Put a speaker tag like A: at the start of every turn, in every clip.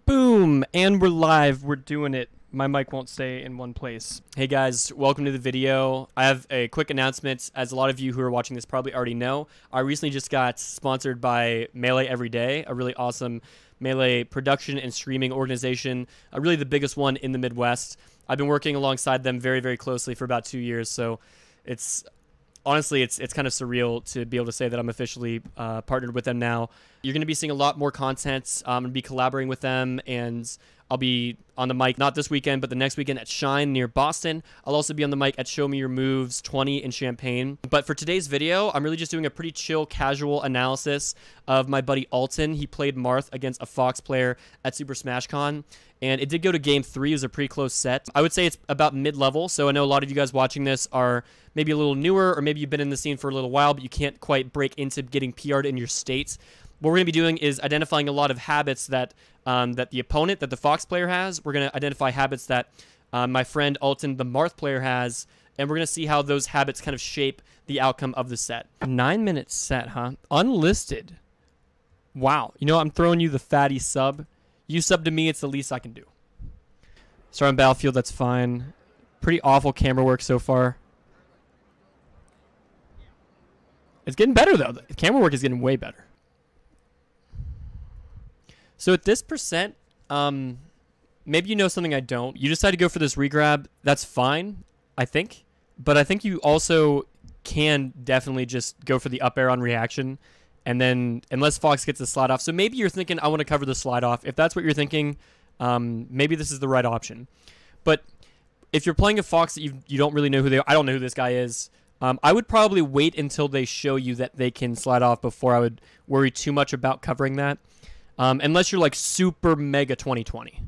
A: Boom! And we're live. We're doing it. My mic won't stay in one place. Hey guys, welcome to the video. I have a quick announcement. As a lot of you who are watching this probably already know, I recently just got sponsored by Melee Every Day, a really awesome Melee production and streaming organization, really the biggest one in the Midwest. I've been working alongside them very, very closely for about 2 years, so it's honestly, it's kind of surreal to be able to say that I'm officially partnered with them now. You're going to be seeing a lot more content. I'm going to be collaborating with them, and I'll be on the mic not this weekend, but the next weekend at Shine near Boston. I'll also be on the mic at Show Me Your Moves 20 in Champaign. But for today's video, I'm really just doing a pretty chill, casual analysis of my buddy Alton. He played Marth against a Fox player at Super Smash Con, and it did go to Game 3. It was a pretty close set. I would say it's about mid-level, so I know a lot of you guys watching this are maybe a little newer, or maybe you've been in the scene for a little while, but you can't quite break into getting PR'd in your state. What we're going to be doing is identifying a lot of habits that that the opponent, that the Fox player has. We're going to identify habits that my friend Alton, the Marth player, has, and we're going to see how those habits kind of shape the outcome of the set. 9-minute set, huh? Unlisted. Wow. You know, I'm throwing you the fatty sub. You sub to me, it's the least I can do. Start on Battlefield, that's fine. Pretty awful camera work so far. It's getting better, though. The camera work is getting way better. So at this percent, maybe you know something I don't. You decide to go for this regrab. That's fine, I think. But I think you also can definitely just go for the up air on reaction. And then, unless Fox gets the slide off. So maybe you're thinking, I want to cover the slide off. If that's what you're thinking, maybe this is the right option. But if you're playing a Fox that you don't really know who they are, I don't know who this guy is. I would probably wait until they show you that they can slide off before I would worry too much about covering that. Unless you're like super mega 2020.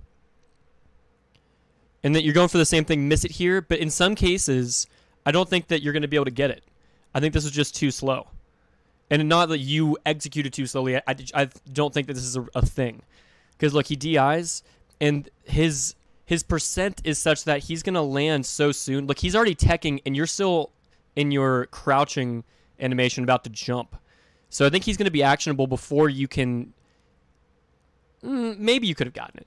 A: And that you're going for the same thing, miss it here. But in some cases, I don't think that you're going to be able to get it. I think this is just too slow. And not that you executed too slowly. I don't think that this is a thing. Because look, he DIs, and his percent is such that he's going to land so soon. Look, he's already teching, and you're still in your crouching animation about to jump. So I think he's going to be actionable before you can... maybe you could have gotten it.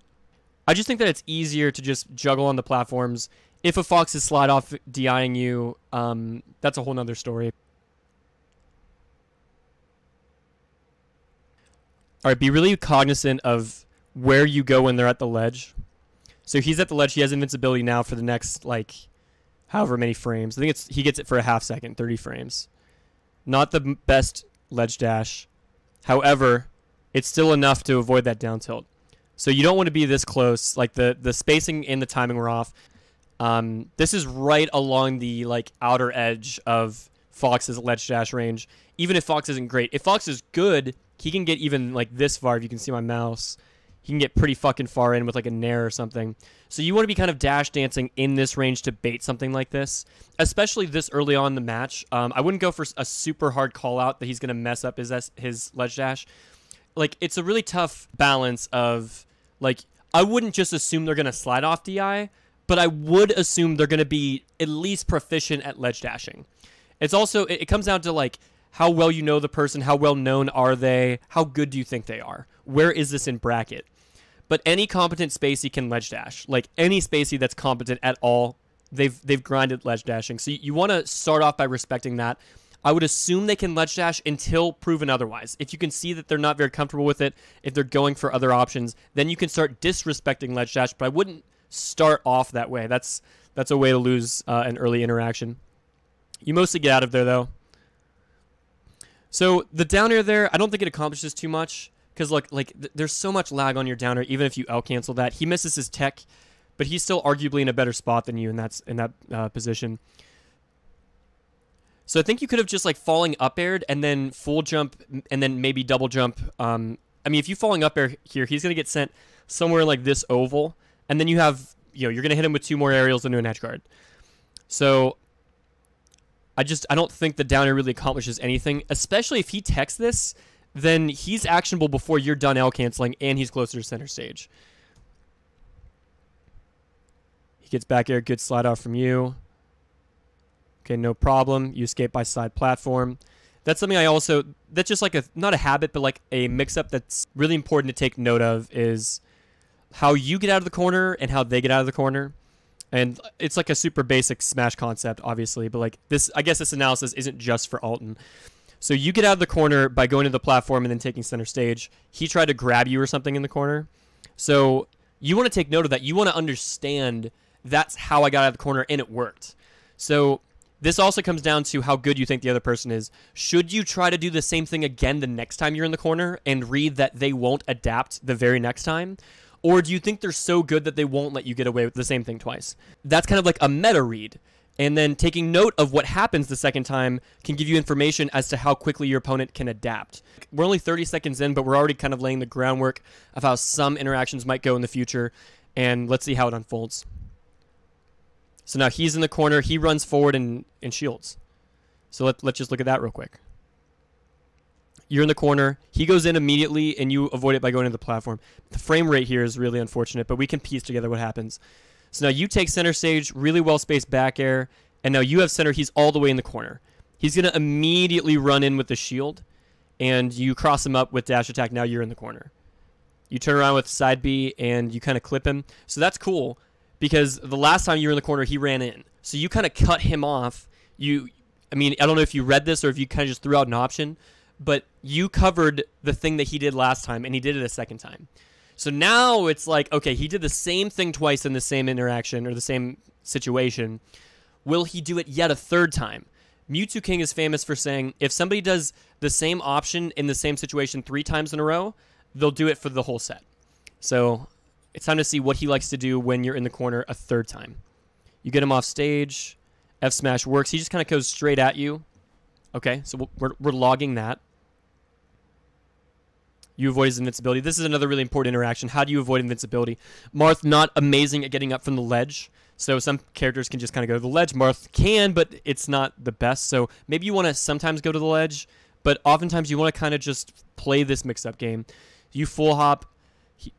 A: I just think that it's easier to just juggle on the platforms. If a Fox is slide off DIing you, that's a whole nother story. All right, be really cognizant of where you go when they're at the ledge. So he's at the ledge. He has invincibility now for the next, like, however many frames. I think he gets it for a half second, 30 frames. Not the best ledge dash. However, it's still enough to avoid that down tilt. So you don't want to be this close. Like, the spacing and the timing were off. This is right along the, like, outer edge of Fox's ledge dash range. Even if Fox isn't great. If Fox is good, he can get even, like, this far. If you can see my mouse, he can get pretty fucking far in with, like, a nair or something. So you want to be kind of dash dancing in this range to bait something like this, especially this early on in the match. I wouldn't go for a super hard call out that he's going to mess up his ledge dash. Like, it's a really tough balance of, like, I wouldn't just assume they're going to slide off DI, but I would assume they're going to be at least proficient at ledge dashing. It's also, it comes down to, like, how well you know the person, how well known are they, how good do you think they are? Where is this in bracket? But any competent spacey can ledge dash. Like, any spacey that's competent at all, they've grinded ledge dashing. So you want to start off by respecting that. I would assume they can ledge dash until proven otherwise. If you can see that they're not very comfortable with it, if they're going for other options, then you can start disrespecting ledge dash, but I wouldn't start off that way. That's a way to lose an early interaction. You mostly get out of there, though. So the down air there, I don't think it accomplishes too much, because look, like, there's so much lag on your down air, even if you out-cancel that. He misses his tech, but he's still arguably in a better spot than you in that position. So I think you could have just, like, falling up aired and then full jump and then maybe double jump. I mean, if you falling up air here, he's going to get sent somewhere like this oval, and then you have, you know, you're going to hit him with 2 more aerials into an edge guard. So I don't think the down air really accomplishes anything, especially if he techs this, then he's actionable before you're done L canceling and he's closer to center stage. He gets back air, good slide off from you. Okay, no problem. You escape by side platform. That's something that's just like not a habit, but like a mix-up that's really important to take note of is how you get out of the corner and how they get out of the corner. And it's like a super basic Smash concept, obviously, but like this, I guess this analysis isn't just for Alton. So you get out of the corner by going to the platform and then taking center stage. He tried to grab you or something in the corner. So you want to take note of that. You want to understand that's how I got out of the corner and it worked. So this also comes down to how good you think the other person is. Should you try to do the same thing again the next time you're in the corner and read that they won't adapt the very next time? Or do you think they're so good that they won't let you get away with the same thing twice? That's kind of like a meta read. And then taking note of what happens the second time can give you information as to how quickly your opponent can adapt. We're only 30 seconds in, but we're already kind of laying the groundwork of how some interactions might go in the future. And let's see how it unfolds. So now he's in the corner. He runs forward and shields. So let's just look at that real quick. You're in the corner. He goes in immediately, and you avoid it by going to the platform. The frame rate here is really unfortunate, but we can piece together what happens. So now you take center stage, really well-spaced back air, and now you have center. He's all the way in the corner. He's going to immediately run in with the shield, and you cross him up with dash attack. Now you're in the corner. You turn around with side B, and you kind of clip him. So that's cool, because the last time you were in the corner, he ran in. So you kind of cut him off. I mean, I don't know if you read this or if you kind of just threw out an option, but you covered the thing that he did last time, and he did it a second time. So now it's like, okay, he did the same thing twice in the same interaction or the same situation. Will he do it yet a third time? Mewtwo King is famous for saying, if somebody does the same option in the same situation 3 times in a row, they'll do it for the whole set. So it's time to see what he likes to do when you're in the corner a third time. You get him off stage. F smash works. He just kind of goes straight at you. Okay, so we're logging that. You avoid his invincibility. This is another really important interaction. How do you avoid invincibility? Marth, not amazing at getting up from the ledge. So some characters can just kind of go to the ledge. Marth can, but it's not the best. So maybe you want to sometimes go to the ledge, but oftentimes you want to kind of just play this mix-up game. You full hop.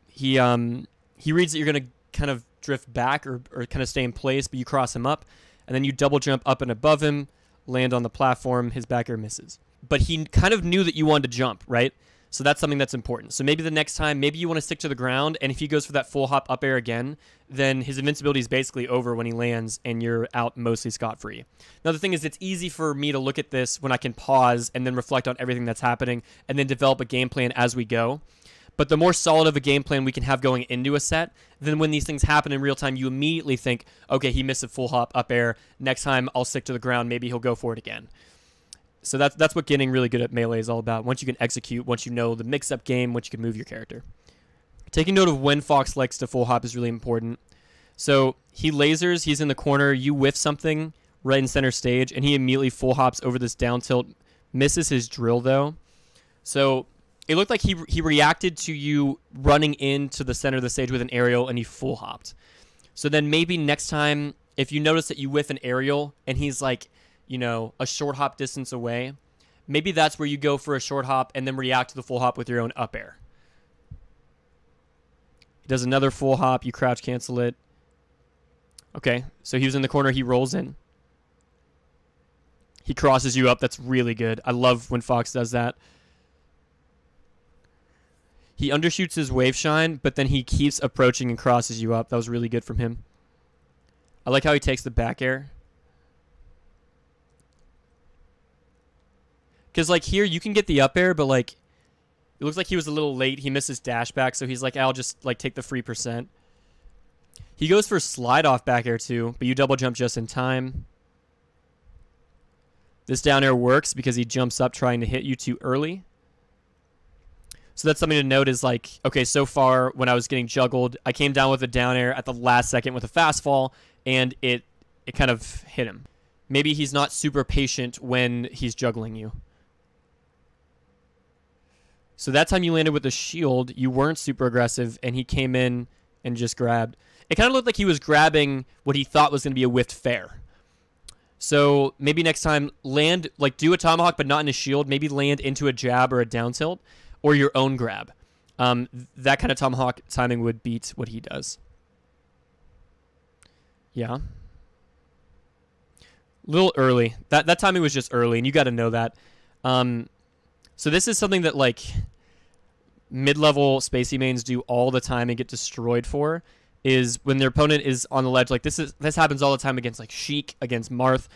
A: He reads that you're going to kind of drift back or kind of stay in place, but you cross him up, and then you double jump up and above him, land on the platform. His back air misses. But he kind of knew that you wanted to jump, right? So that's something that's important. So maybe the next time, maybe you want to stick to the ground, and if he goes for that full hop up air again, then his invincibility is basically over when he lands, and you're out mostly scot-free. Now, the thing is, it's easy for me to look at this when I can pause and then reflect on everything that's happening and then develop a game plan as we go. But the more solid of a game plan we can have going into a set, then when these things happen in real time, you immediately think, okay, he missed a full hop up air. Next time, I'll stick to the ground. Maybe he'll go for it again. So that's what getting really good at Melee is all about. Once you can execute, once you know the mix-up game, once you can move your character. Taking note of when Fox likes to full hop is really important. So he lasers, he's in the corner, you whiff something right in center stage, and he immediately full hops over this down tilt. Misses his drill, though. So it looked like he reacted to you running into the center of the stage with an aerial, and he full hopped. So then maybe next time, if you notice that you whiff an aerial, and he's like, you know, a short hop distance away, maybe that's where you go for a short hop and then react to the full hop with your own up air. He does another full hop, you crouch cancel it. Okay, so he was in the corner, he rolls in. He crosses you up, that's really good. I love when Fox does that. He undershoots his wave shine, but then he keeps approaching and crosses you up. That was really good from him. I like how he takes the back air. Because, like, here, you can get the up air, but, like, it looks like he was a little late. He missed his dash back, so he's like, I'll just, like, take the free percent. He goes for slide off back air, too, but you double jump just in time. This down air works because he jumps up trying to hit you too early. So that's something to note is, like, okay, so far, when I was getting juggled, I came down with a down air at the last second with a fast fall, and it kind of hit him. Maybe he's not super patient when he's juggling you. So that time you landed with the shield, you weren't super aggressive, and he came in and just grabbed. It kind of looked like he was grabbing what he thought was going to be a whiffed fair. So maybe next time, land, like do a tomahawk, but not in a shield. Maybe land into a jab or a down tilt, or your own grab. That kind of tomahawk timing would beat what he does. Yeah. A little early. That timing was just early, and you got to know that. So this is something that, like, mid-level Spacey mains do all the time and get destroyed for is when their opponent is on the ledge. Like this happens all the time against like Sheik, against Marth.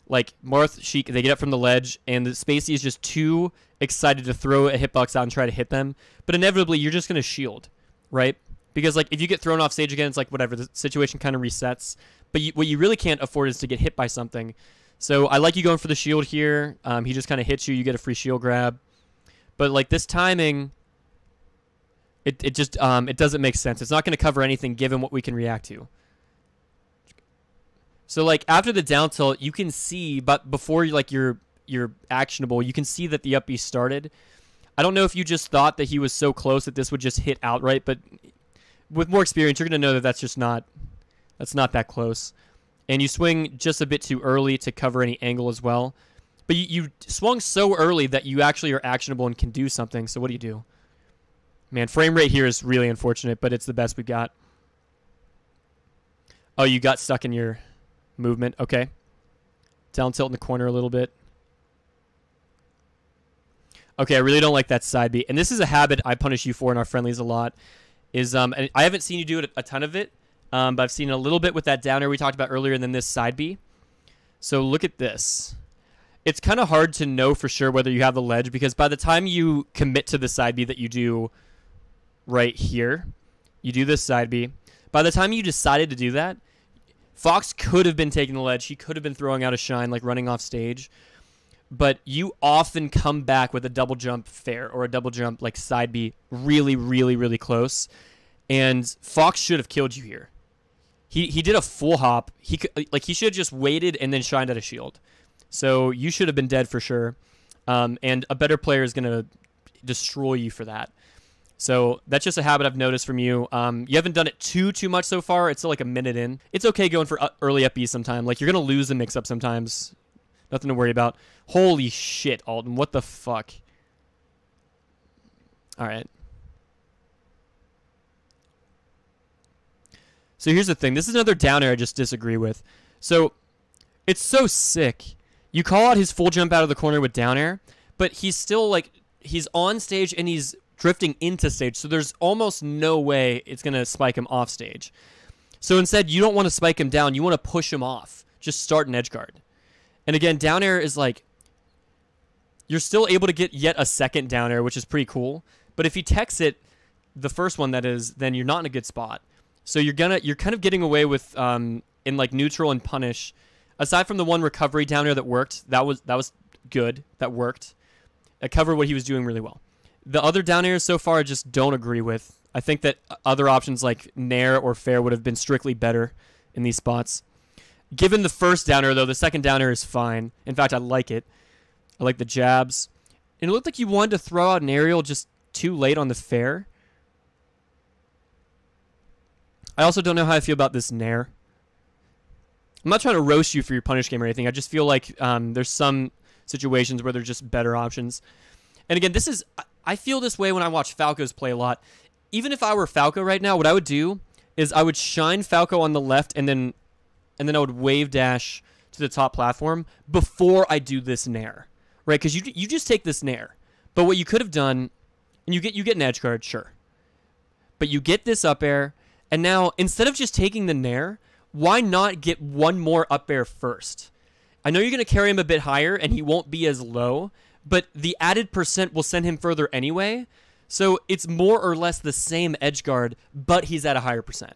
A: Like Marth, Sheik, they get up from the ledge, and the Spacey is just too excited to throw a hitbox out and try to hit them. But inevitably, you're just gonna shield, right? Because like if you get thrown off stage again, it's like whatever, the situation kind of resets. But what you really can't afford is to get hit by something. So I like you going for the shield here. He just kind of hits you, you get a free shield grab. But like this timing, it just it doesn't make sense. It's not going to cover anything given what we can react to. So like after the down tilt, you can see, but before you're actionable, you can see that the up B started. I don't know if you just thought that he was so close that this would just hit outright, but with more experience, you're going to know that that's not that close. And you swing just a bit too early to cover any angle as well. But you swung so early that you actually are actionable and can do something. So what do you do? Man, frame rate here is really unfortunate, but it's the best we got. Oh, you got stuck in your movement. Okay. Down tilt in the corner a little bit. Okay, I really don't like that side B. And this is a habit I punish you for in our friendlies a lot. And I haven't seen you do it a ton of it, but I've seen a little bit with that down air we talked about earlier, and then this side B. So look at this. It's kind of hard to know for sure whether you have the ledge, because by the time you commit to the side B that you do right here, you do this side B. By the time you decided to do that, Fox could have been taking the ledge. He could have been throwing out a shine, like running off stage. But you often come back with a double jump fair or a double jump like side B really, really, really close. And Fox should have killed you here. He did a full hop. He should have just waited and then shined at a shield. So you should have been dead for sure. And a better player is going to destroy you for that. So that's just a habit I've noticed from you. You haven't done it too much so far. It's still like a minute in. It's okay going for early up B sometime. Like you're going to lose the mix-up sometimes. Nothing to worry about. Holy shit, Alton. What the fuck? All right. So here's the thing. This is another down air I just disagree with. So it's so sick. You call out his full jump out of the corner with down air, but he's still like, he's on stage and he's drifting into stage. So there's almost no way it's going to spike him off stage. So instead, you don't want to spike him down. You want to push him off. Just start an edge guard. And again, down air is like, you're still able to get yet a second down air, which is pretty cool. But if he techs it, the first one that is, then you're not in a good spot. So you're kind of getting away with in like neutral and punish. Aside from the one recovery down air that worked, that was good. That worked. It covered what he was doing really well. The other down airs so far I just don't agree with. I think that other options like nair or fair would have been strictly better in these spots. Given the first down air, though, the second down air is fine. In fact, I like it. I like the jabs. And it looked like you wanted to throw out an aerial just too late on the fair. I also don't know how I feel about this nair. I'm not trying to roast you for your punish game or anything. I just feel like there's some situations where there's just better options. And again, I feel this way when I watch Falcos play a lot. Even if I were Falco right now, what I would do is I would shine Falco on the left and then I would wave dash to the top platform before I do this nair, right? Because you just take this nair. But what you could have done, and you get an edge guard, sure. But you get this up air, and now instead of just taking the nair, why not get one more up air first? I know you're going to carry him a bit higher, and he won't be as low, but the added percent will send him further anyway. So it's more or less the same edge guard, but he's at a higher percent.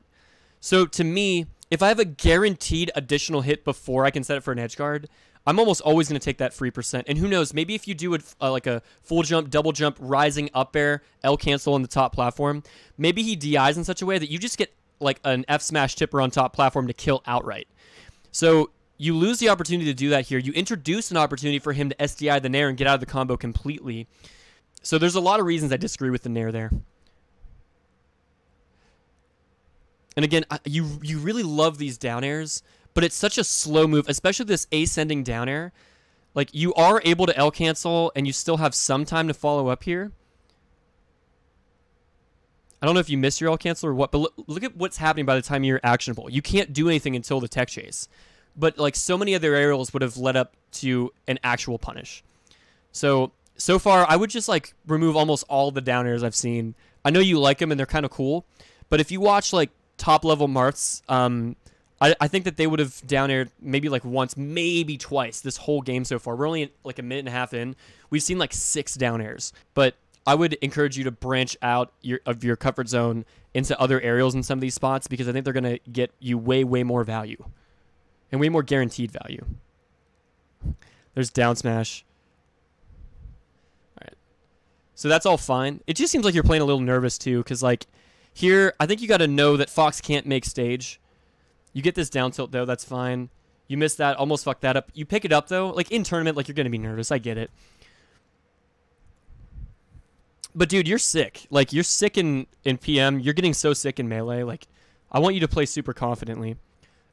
A: So to me, if I have a guaranteed additional hit before I can set it for an edge guard, I'm almost always going to take that free percent. And who knows, maybe if you do it like a full jump, double jump, rising up air, L cancel on the top platform, maybe he DIs in such a way that you just get like an F smash tipper on top platform to kill outright. So you lose the opportunity to do that here. You introduce an opportunity for him to SDI the nair and get out of the combo completely. So there's a lot of reasons I disagree with the nair there. And again, you really love these down airs, but it's such a slow move, especially this ascending down air. Like, you are able to L cancel, and you still have some time to follow up here. I don't know if you missed your L cancel or what, but look at what's happening by the time you're actionable. You can't do anything until the tech chase. But, like, so many other aerials would have led up to an actual punish. So so far, I would just like remove almost all the down airs I've seen. I know you like them and they're kind of cool, but if you watch like top level Marths, I think that they would have down aired maybe like once, maybe twice this whole game so far. We're only like a minute and a half in. We've seen like 6 down airs, but I would encourage you to branch out of your comfort zone into other aerials in some of these spots because I think they're going to get you way, way more value and way more guaranteed value. There's down smash. All right. So that's all fine. It just seems like you're playing a little nervous too because like here, I think you got to know that Fox can't make stage. You get this down tilt though, that's fine. You missed that, almost fucked that up. You pick it up though, like in tournament, like you're going to be nervous. I get it. But dude, you're sick. Like you're sick in PM. You're getting so sick in Melee. Like I want you to play super confidently.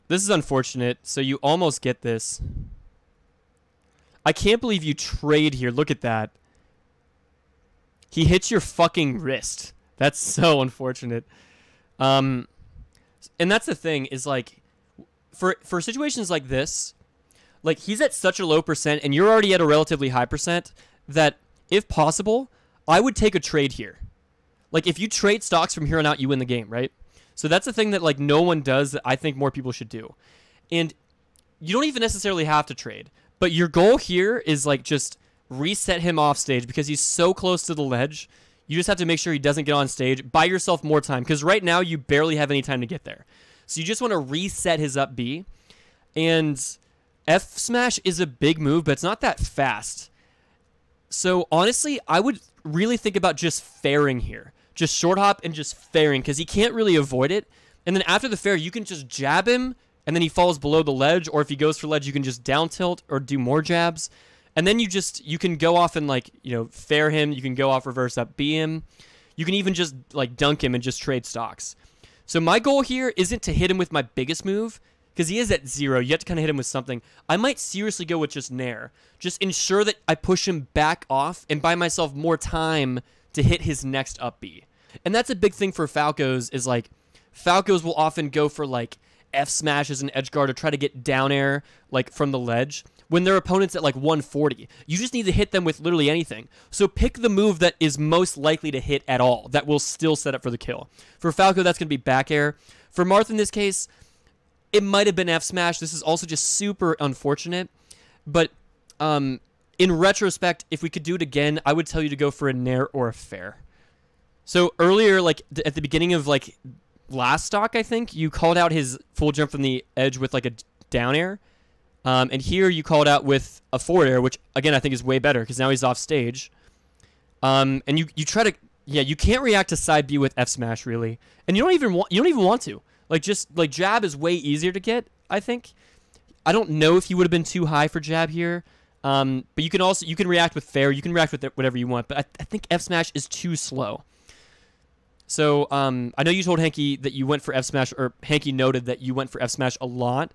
A: This is unfortunate. So you almost get this. I can't believe you trade here. Look at that. He hits your fucking wrist. That's so unfortunate. And that's the thing is like for situations like this, like he's at such a low percent and you're already at a relatively high percent that if possible, I would take a trade here. Like if you trade stocks from here on out, you win the game, right? So that's the thing that like no one does that I think more people should do. And you don't even necessarily have to trade, but your goal here is like just reset him off stage because he's so close to the ledge. You just have to make sure he doesn't get on stage. Buy yourself more time because right now you barely have any time to get there. So you just want to reset his up B. And F smash is a big move, but it's not that fast. So honestly, I would really think about just fairing here. Just short hop and just fairing because he can't really avoid it. And then after the fair, you can just jab him and then he falls below the ledge. Or if he goes for ledge, you can just down tilt or do more jabs. And then you can go off and like, fair him. You can go off reverse up B him. You can even just like dunk him and just trade stocks. So my goal here isn't to hit him with my biggest move because he is at 0. You have to kind of hit him with something. I might seriously go with just Nair. Just ensure that I push him back off and buy myself more time to hit his next up B. And that's a big thing for Falcos is like Falcos will often go for like F smash as an edge guard or try to get down air like from the ledge when their opponent's at like 140. You just need to hit them with literally anything. So pick the move that is most likely to hit at all that will still set up for the kill. For Falco, that's going to be back air. For Marth in this case, it might have been F smash. This is also just super unfortunate. But in retrospect, if we could do it again, I would tell you to go for a Nair or a fair. So earlier, like at the beginning of like last stock, I think, you called out his full jump from the edge with like a down air. And here you called out with a forward air, which again I think is way better because now he's off stage. And you try to you can't react to side B with F smash really, and you don't even want to. Like just like jab is way easier to get. I think. I don't know if he would have been too high for jab here, but you can react with fair. You can react with whatever you want. But I think F smash is too slow. So I know you told Hanky that you went for F smash, or Hanky noted that you went for F smash a lot.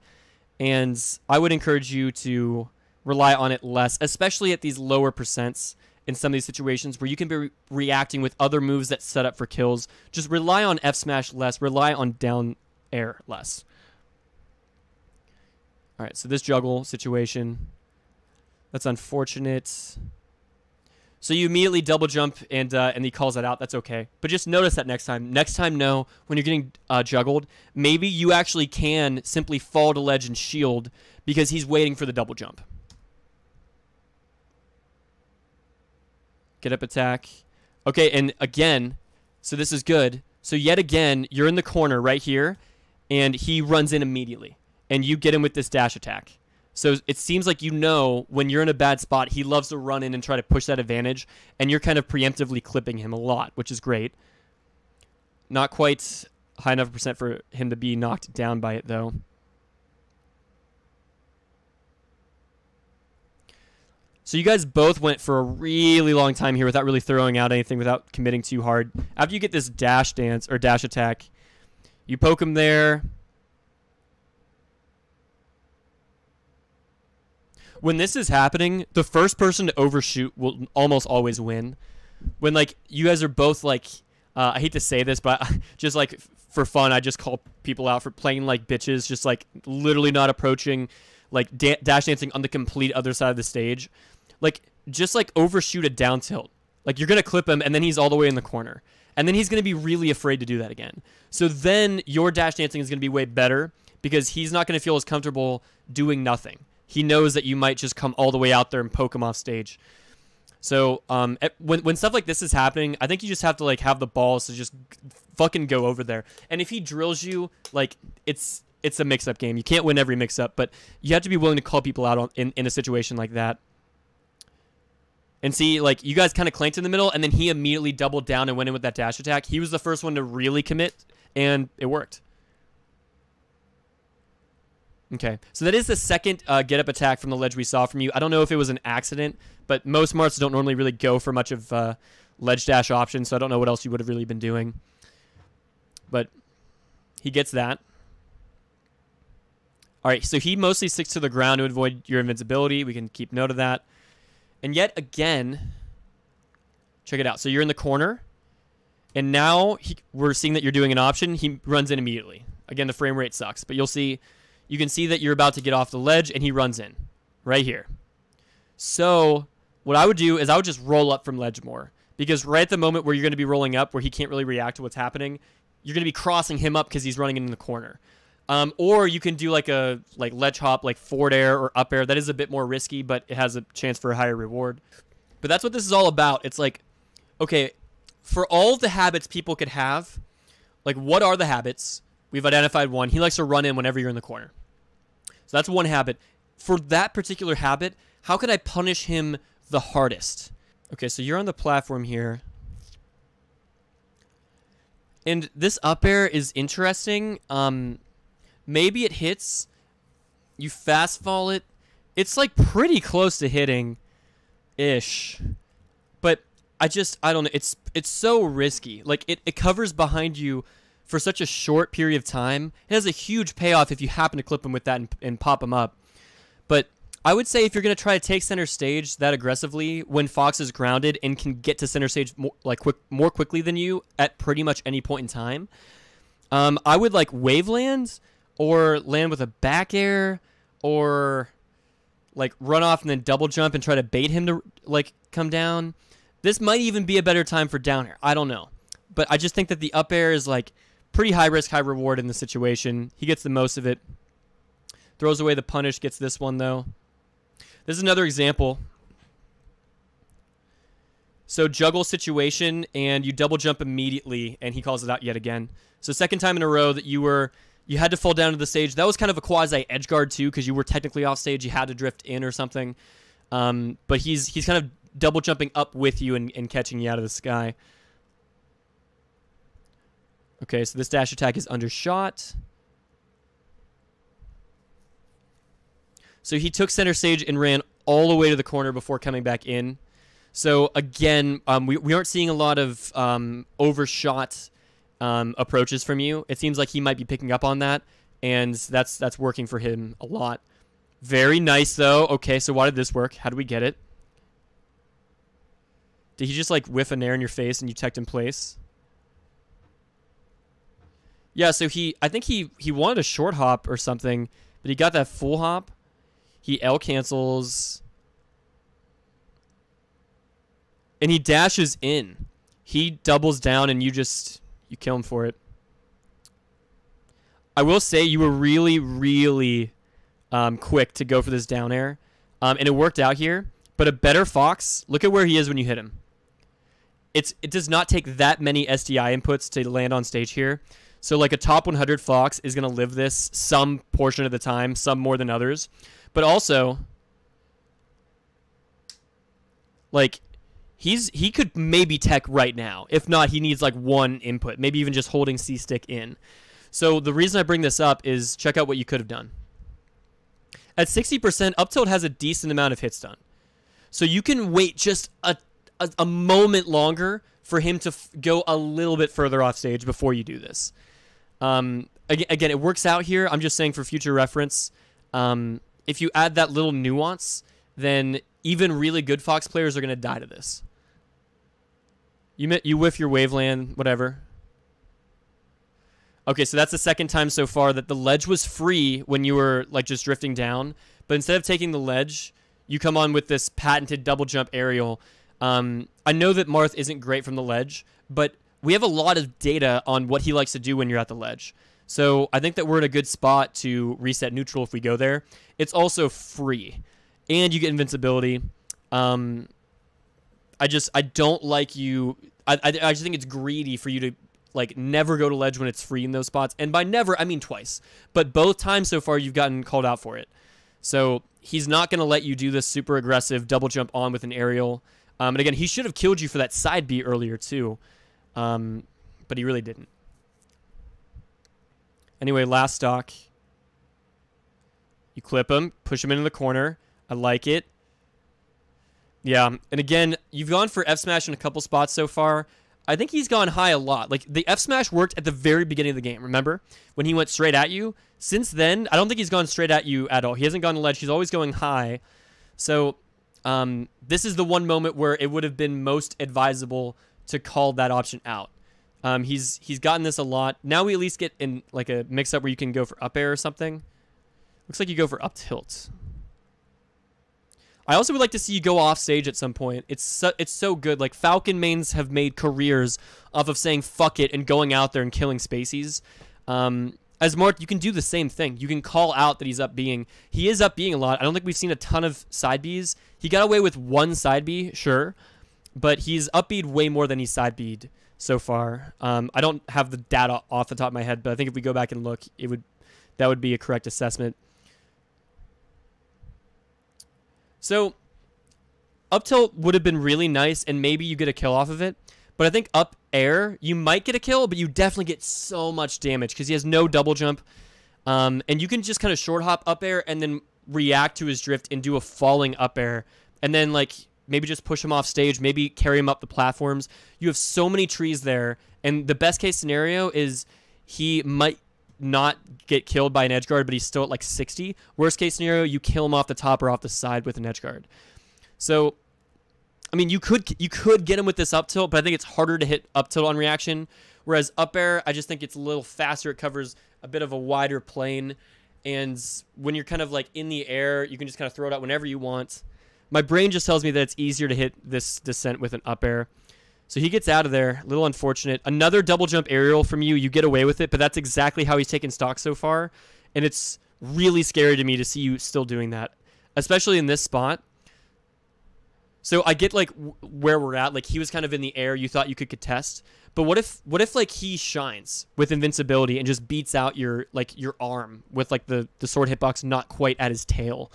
A: And I would encourage you to rely on it less, especially at these lower percents in some of these situations where you can be reacting with other moves that set up for kills. Just rely on F smash less. Rely on down air less. All right, so this juggle situation, that's unfortunate. So you immediately double jump and he calls that out. That's okay. But just notice that next time. Next time, know when you're getting juggled, maybe you actually can simply fall to ledge and shield because he's waiting for the double jump. Get up attack. Okay, and again, so this is good. So yet again, you're in the corner right here, and he runs in immediately. And you get him with this dash attack. So it seems like when you're in a bad spot, he loves to run in and try to push that advantage, and you're kind of preemptively clipping him a lot, which is great. Not quite high enough percent for him to be knocked down by it, though. So you guys both went for a really long time here without really throwing out anything, without committing too hard. After you get this dash dance, or dash attack, you poke him there. When this is happening, the first person to overshoot will almost always win. When, like, you guys are both, like, I hate to say this, but just, like, for fun, I just call people out for playing like bitches, just, like, literally not approaching, like, dash dancing on the complete other side of the stage. Like, just like overshoot a down tilt. Like you're going to clip him and then he's all the way in the corner. And then he's going to be really afraid to do that again. So then your dash dancing is going to be way better because he's not going to feel as comfortable doing nothing. He knows that you might just come all the way out there and poke him off stage. So when stuff like this is happening, I think you just have to like have the balls to just fucking go over there. And if he drills you, like it's a mix-up game. You can't win every mix-up, but you have to be willing to call people out in a situation like that. And see, like, you guys kind of clanked in the middle, and then he immediately doubled down and went in with that dash attack. He was the first one to really commit, and it worked. Okay, so that is the second get-up attack from the ledge we saw from you. I don't know if it was an accident, but most Marths don't normally really go for much of ledge dash options, so I don't know what else you would have really been doing. But he gets that. All right, so he mostly sticks to the ground to avoid your invincibility. We can keep note of that. And yet again, check it out. So you're in the corner, and now we're seeing that you're doing an option. He runs in immediately. Again, the frame rate sucks, but you can see that you're about to get off the ledge, and he runs in right here. So what I would do is I would just roll up from ledge more, because right at the moment where you're going to be rolling up, where he can't really react to what's happening, you're going to be crossing him up because he's running in the corner. Or you can do like a ledge hop, like forward air or up air. That is a bit more risky, but it has a chance for a higher reward. But that's what this is all about. It's like, okay, for all of the habits people could have, like what are the habits? We've identified one. He likes to run in whenever you're in the corner. So that's one habit. For that particular habit, how could I punish him the hardest? Okay, so you're on the platform here. And this up air is interesting. Maybe it hits. You fast fall it. It's like pretty close to hitting-ish. But I don't know. It's so risky. Like it covers behind you for such a short period of time. It has a huge payoff if you happen to clip him with that and pop him up. But I would say if you're going to try to take center stage that aggressively when Fox is grounded and can get to center stage more quickly than you at pretty much any point in time, I would like wave land or land with a back air or like run off and then double jump and try to bait him to like come down. This might even be a better time for down air. I don't know. But I just think that the up air is like pretty high risk, high reward in the situation. He gets the most of it. Throws away the punish, gets this one though. This is another example. So juggle situation and you double jump immediately and he calls it out yet again. So second time in a row that you had to fall down to the stage. That was kind of a quasi edge guard too, because you were technically off stage. You had to drift in or something. But he's kind of double jumping up with you and catching you out of the sky. Okay, so this dash attack is undershot. So he took center stage and ran all the way to the corner before coming back in. So again, we aren't seeing a lot of overshot approaches from you. It seems like he might be picking up on that, and that's working for him a lot. Very nice though. Okay, so why did this work? How did we get it? Did he just like whiff an air in your face and you teched in place? Yeah, so I think he wanted a short hop or something, but he got that full hop. He L cancels. And he dashes in. He doubles down and you kill him for it. I will say you were really, really quick to go for this down air. And it worked out here. But a better Fox, look at where he is when you hit him. It does not take that many SDI inputs to land on stage here. So like a top 100 Fox is going to live this some portion of the time, some more than others. But also, like, he could maybe tech right now. If not, he needs like one input, maybe even just holding C-stick in. So the reason I bring this up is check out what you could have done. At 60%, up tilt has a decent amount of hits done. So you can wait just a moment longer for him to go a little bit further off stage before you do this. Again, it works out here. I'm just saying for future reference, if you add that little nuance, then even really good Fox players are going to die to this. You whiff your waveland, whatever. Okay, so that's the second time so far that the ledge was free when you were like just drifting down. But instead of taking the ledge, you come on with this patented double jump aerial. I know that Marth isn't great from the ledge, but we have a lot of data on what he likes to do when you're at the ledge. So I think that we're in a good spot to reset neutral if we go there. It's also free, and you get invincibility. I don't like you. I just think it's greedy for you to like never go to ledge when it's free in those spots. And by never, I mean twice. But both times so far, you've gotten called out for it. So he's not going to let you do this super aggressive double jump on with an aerial. And again, he should have killed you for that side B earlier too. But he really didn't. Anyway, last stock. You clip him, push him into the corner. I like it. Yeah, and again, you've gone for F smash in a couple spots so far. I think he's gone high a lot. Like, the F smash worked at the very beginning of the game, remember? When he went straight at you. Since then, I don't think he's gone straight at you at all. He hasn't gone to ledge. He's always going high. So, this is the one moment where it would have been most advisable to call that option out. He's gotten this a lot. Now we at least get in, like, a mix-up where you can go for up air or something. Looks like you go for up tilt. I also would like to see you go off stage at some point. It's so good. Like, Falcon mains have made careers off of saying fuck it and going out there and killing spacies. As Marth, you can do the same thing. You can call out that he's up B'ing. He is up B'ing a lot. I don't think we've seen a ton of side Bs. He got away with one side B, sure, but he's up B'd way more than he's side B'd so far. I don't have the data off the top of my head, but I think if we go back and look, that would be a correct assessment. So, up tilt would have been really nice, and maybe you get a kill off of it. But I think up air, you might get a kill, but you definitely get so much damage because he has no double jump. And you can just kind of short hop up air and then react to his drift and do a falling up air. And then, like, maybe just push him off stage, maybe carry him up the platforms. You have so many trees there, and the best case scenario is he might not get killed by an edge guard, but he's still at like 60. Worst case scenario, you kill him off the top or off the side with an edge guard. So, I mean, you could get him with this up tilt, but I think it's harder to hit up tilt on reaction. Whereas up air, I just think it's a little faster. It covers a bit of a wider plane, and when you're kind of like in the air, you can just kind of throw it out whenever you want. My brain just tells me that it's easier to hit this descent with an up air. So he gets out of there. A little unfortunate. Another double jump aerial from you. You get away with it, but that's exactly how he's taken stock so far. And it's really scary to me to see you still doing that, especially in this spot. So I get like where we're at. Like, he was kind of in the air. You thought you could contest. But what if like he shines with invincibility and just beats out your arm with like the sword hitbox not quite at his tail?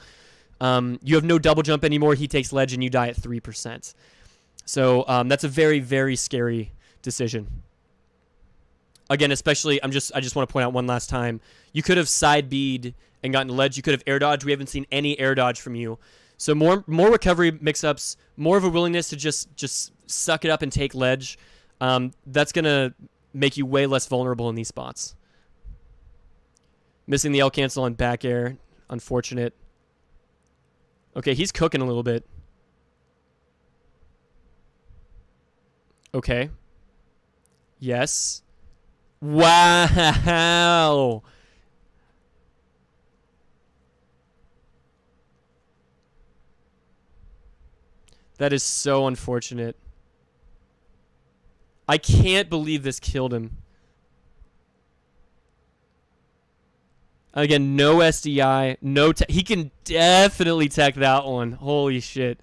A: You have no double jump anymore. He takes ledge and you die at 3%. So that's a very, very scary decision. Again, especially, I just want to point out one last time. You could have side B'd and gotten ledge. You could have air dodge. We haven't seen any air dodge from you. So more recovery mix-ups, more of a willingness to just suck it up and take ledge. That's going to make you way less vulnerable in these spots. Missing the L cancel on back air. Unfortunate. Okay, he's cooking a little bit. Okay. Yes. Wow. That is so unfortunate. I can't believe this killed him. Again, no SDI, no he can definitely tech that one. Holy shit.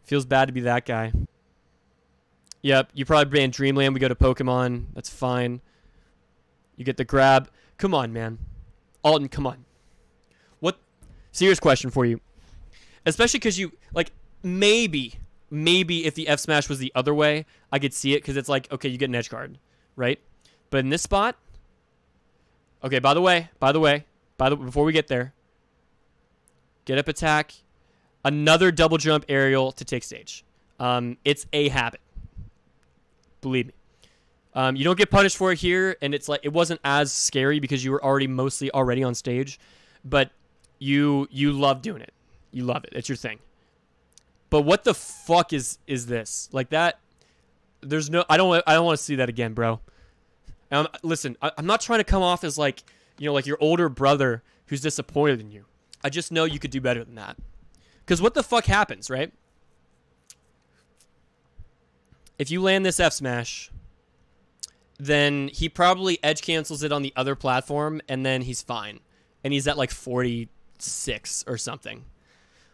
A: Feels bad to be that guy. Yep, you probably ban Dreamland. We go to Pokemon. That's fine. You get the grab. Come on, man. Alton, come on. What? Serious question for you. Especially because you, like, maybe if the F smash was the other way, I could see it because it's like, okay, you get an edge guard, right? But in this spot, okay, by the way, before we get there, get up attack, another double jump aerial to take stage. It's a habit. Believe me. You don't get punished for it here, and it's like it wasn't as scary because you were mostly on stage, but you love doing it. You love it. It's your thing. But what the fuck is this? Like that? There's no. I don't want to see that again, bro. Listen, I'm not trying to come off as like like your older brother who's disappointed in you. I just know you could do better than that. Because what the fuck happens, right? If you land this F smash, then he probably edge cancels it on the other platform, and then he's fine. And he's at like 46 or something.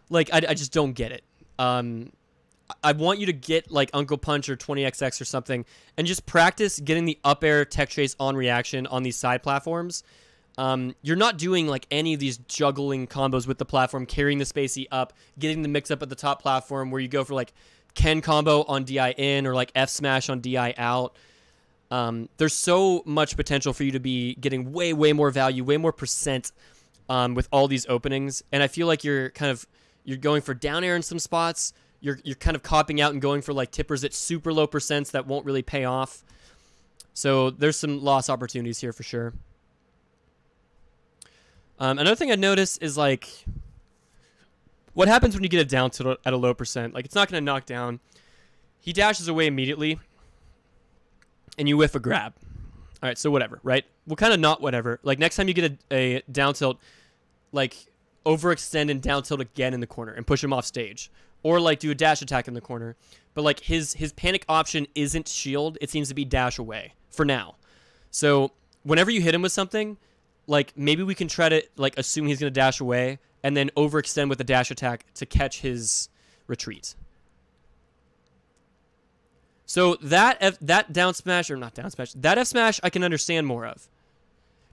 A: Like, I just don't get it. I want you to get like Uncle Punch or 20XX or something and just practice getting the up air tech chase on reaction on these side platforms. You're not doing like any of these juggling combos with the platform, carrying the spacey up, getting the mix up at the top platform where you go for like Ken combo on DI in or like F smash on DI out. There's so much potential for you to be getting way more value, way more percent with all these openings. And I feel like you're going for down air in some spots. You're kind of copping out and going for like tippers at super low percents that won't really pay off. So there's some loss opportunities here for sure. Another thing I noticed is like what happens when you get a down tilt at a low percent. Like it's not going to knock down. He dashes away immediately and you whiff a grab. All right, so whatever, right? Well, kind of not whatever. Like next time you get a down tilt, like overextend and down tilt again in the corner and push him off stage. Or like do a dash attack in the corner. But like his panic option isn't shield. It seems to be dash away for now. So whenever you hit him with something, like maybe we can try to like assume he's going to dash away and then overextend with a dash attack to catch his retreat. So that down smash, or not down smash, that F smash I can understand more of.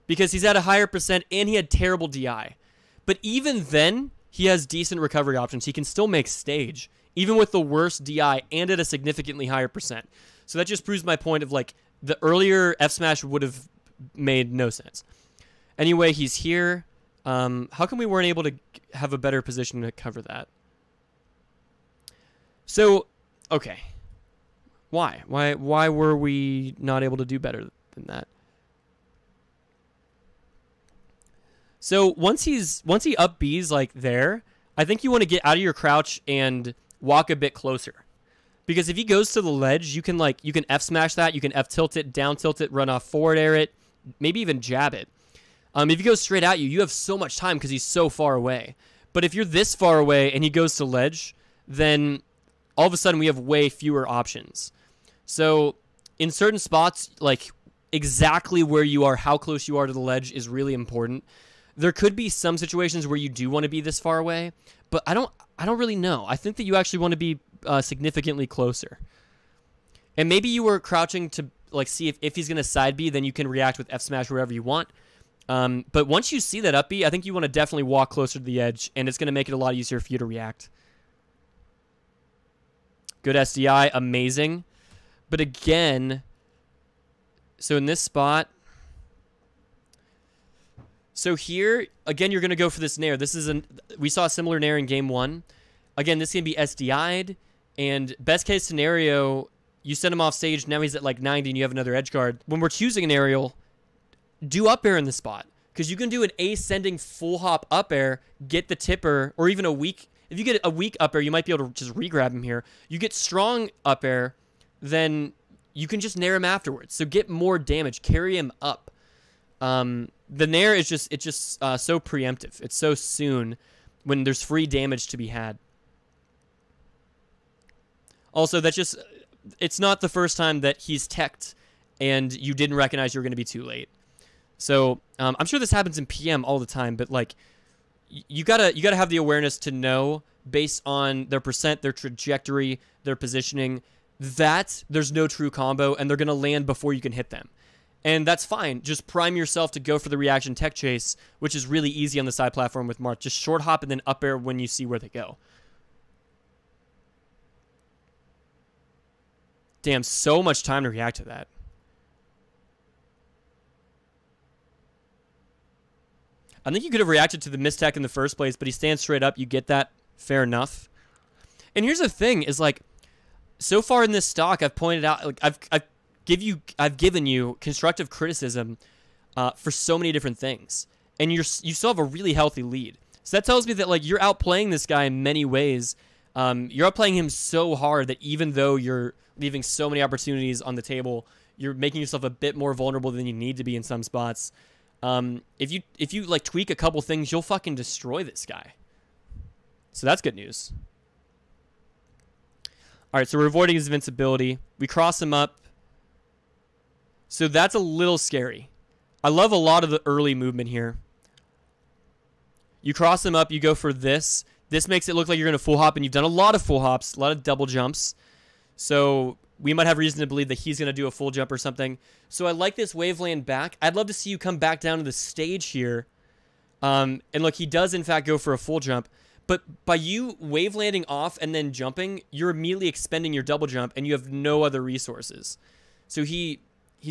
A: Because he's at a higher percent and he had terrible DI. But even then, he has decent recovery options. He can still make stage, even with the worst DI and at a significantly higher percent. So that just proves my point of like the earlier F smash would have made no sense. Anyway, he's here. How come we weren't able to have a better position to cover that? So, okay. Why? Why were we not able to do better than that? So once he up B's like there, I think you want to get out of your crouch and walk a bit closer. Because if he goes to the ledge, you can F smash that, you can F tilt it, down tilt it, run off forward air it, maybe even jab it. If he goes straight at you, you have so much time because he's so far away. But if you're this far away and he goes to ledge, then all of a sudden we have way fewer options. So in certain spots, like exactly where you are, how close you are to the ledge is really important. There could be some situations where you do want to be this far away, but I don't really know. I think that you actually want to be significantly closer. And maybe you were crouching to like see if he's going to side B, then you can react with F smash wherever you want. But once you see that up B, I think you want to definitely walk closer to the edge, and it's going to make it a lot easier for you to react. Good SDI, amazing. But again, so in this spot, so here, again, you're going to go for this nair. We saw a similar nair in game 1. Again, this can be SDI'd, and best case scenario, you send him off stage, now he's at like 90 and you have another edge guard. When we're choosing an aerial, do up air in the spot, because you can do an ascending full hop up air, get the tipper, or even a weak, if you get a weak up air, you might be able to just re-grab him here. You get strong up air, then you can just nair him afterwards. So get more damage, carry him up. The nair is just so preemptive. It's so soon when there's free damage to be had. Also, it's not the first time that he's teched and you didn't recognize you were going to be too late. So I'm sure this happens in PM all the time, but like you gotta have the awareness to know based on their percent, their trajectory, their positioning, that there's no true combo and they're going to land before you can hit them. And that's fine. Just prime yourself to go for the reaction tech chase, which is really easy on the side platform with Marth. Just short hop and then up air when you see where they go. Damn, so much time to react to that. I think you could have reacted to the mistech in the first place, but he stands straight up. You get that. Fair enough. And here's the thing is like, so far in this stock, I've pointed out, like I've given you constructive criticism for so many different things, and you still have a really healthy lead. So that tells me that like you're outplaying this guy in many ways. You're outplaying him so hard that even though you're leaving so many opportunities on the table, you're making yourself a bit more vulnerable than you need to be in some spots. If you like tweak a couple things, you'll fucking destroy this guy. So that's good news. All right, so we're avoiding his invincibility. We cross him up. So that's a little scary. I love a lot of the early movement here. You cross him up, you go for this. This makes it look like you're going to full hop, and you've done a lot of full hops, a lot of double jumps. So we might have reason to believe that he's going to do a full jump or something. So I like this wave land back. I'd love to see you come back down to the stage here. And look, he does, in fact, go for a full jump. But by you wave landing off and then jumping, you're immediately expending your double jump, and you have no other resources. So he's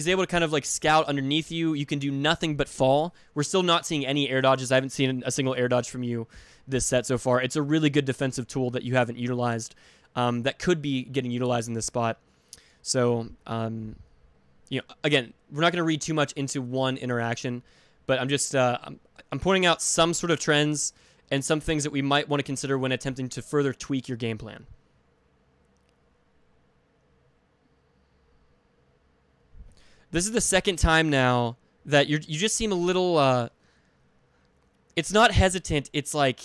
A: able to kind of like scout underneath you. You can do nothing but fall. We're still not seeing any air dodges. I haven't seen a single air dodge from you this set so far. It's a really good defensive tool that you haven't utilized, that could be getting utilized in this spot. So, again, we're not going to read too much into one interaction, but I'm just I'm pointing out some sort of trends and some things that we might want to consider when attempting to further tweak your game plan. This is the second time now that you just seem a little it's not hesitant, it's like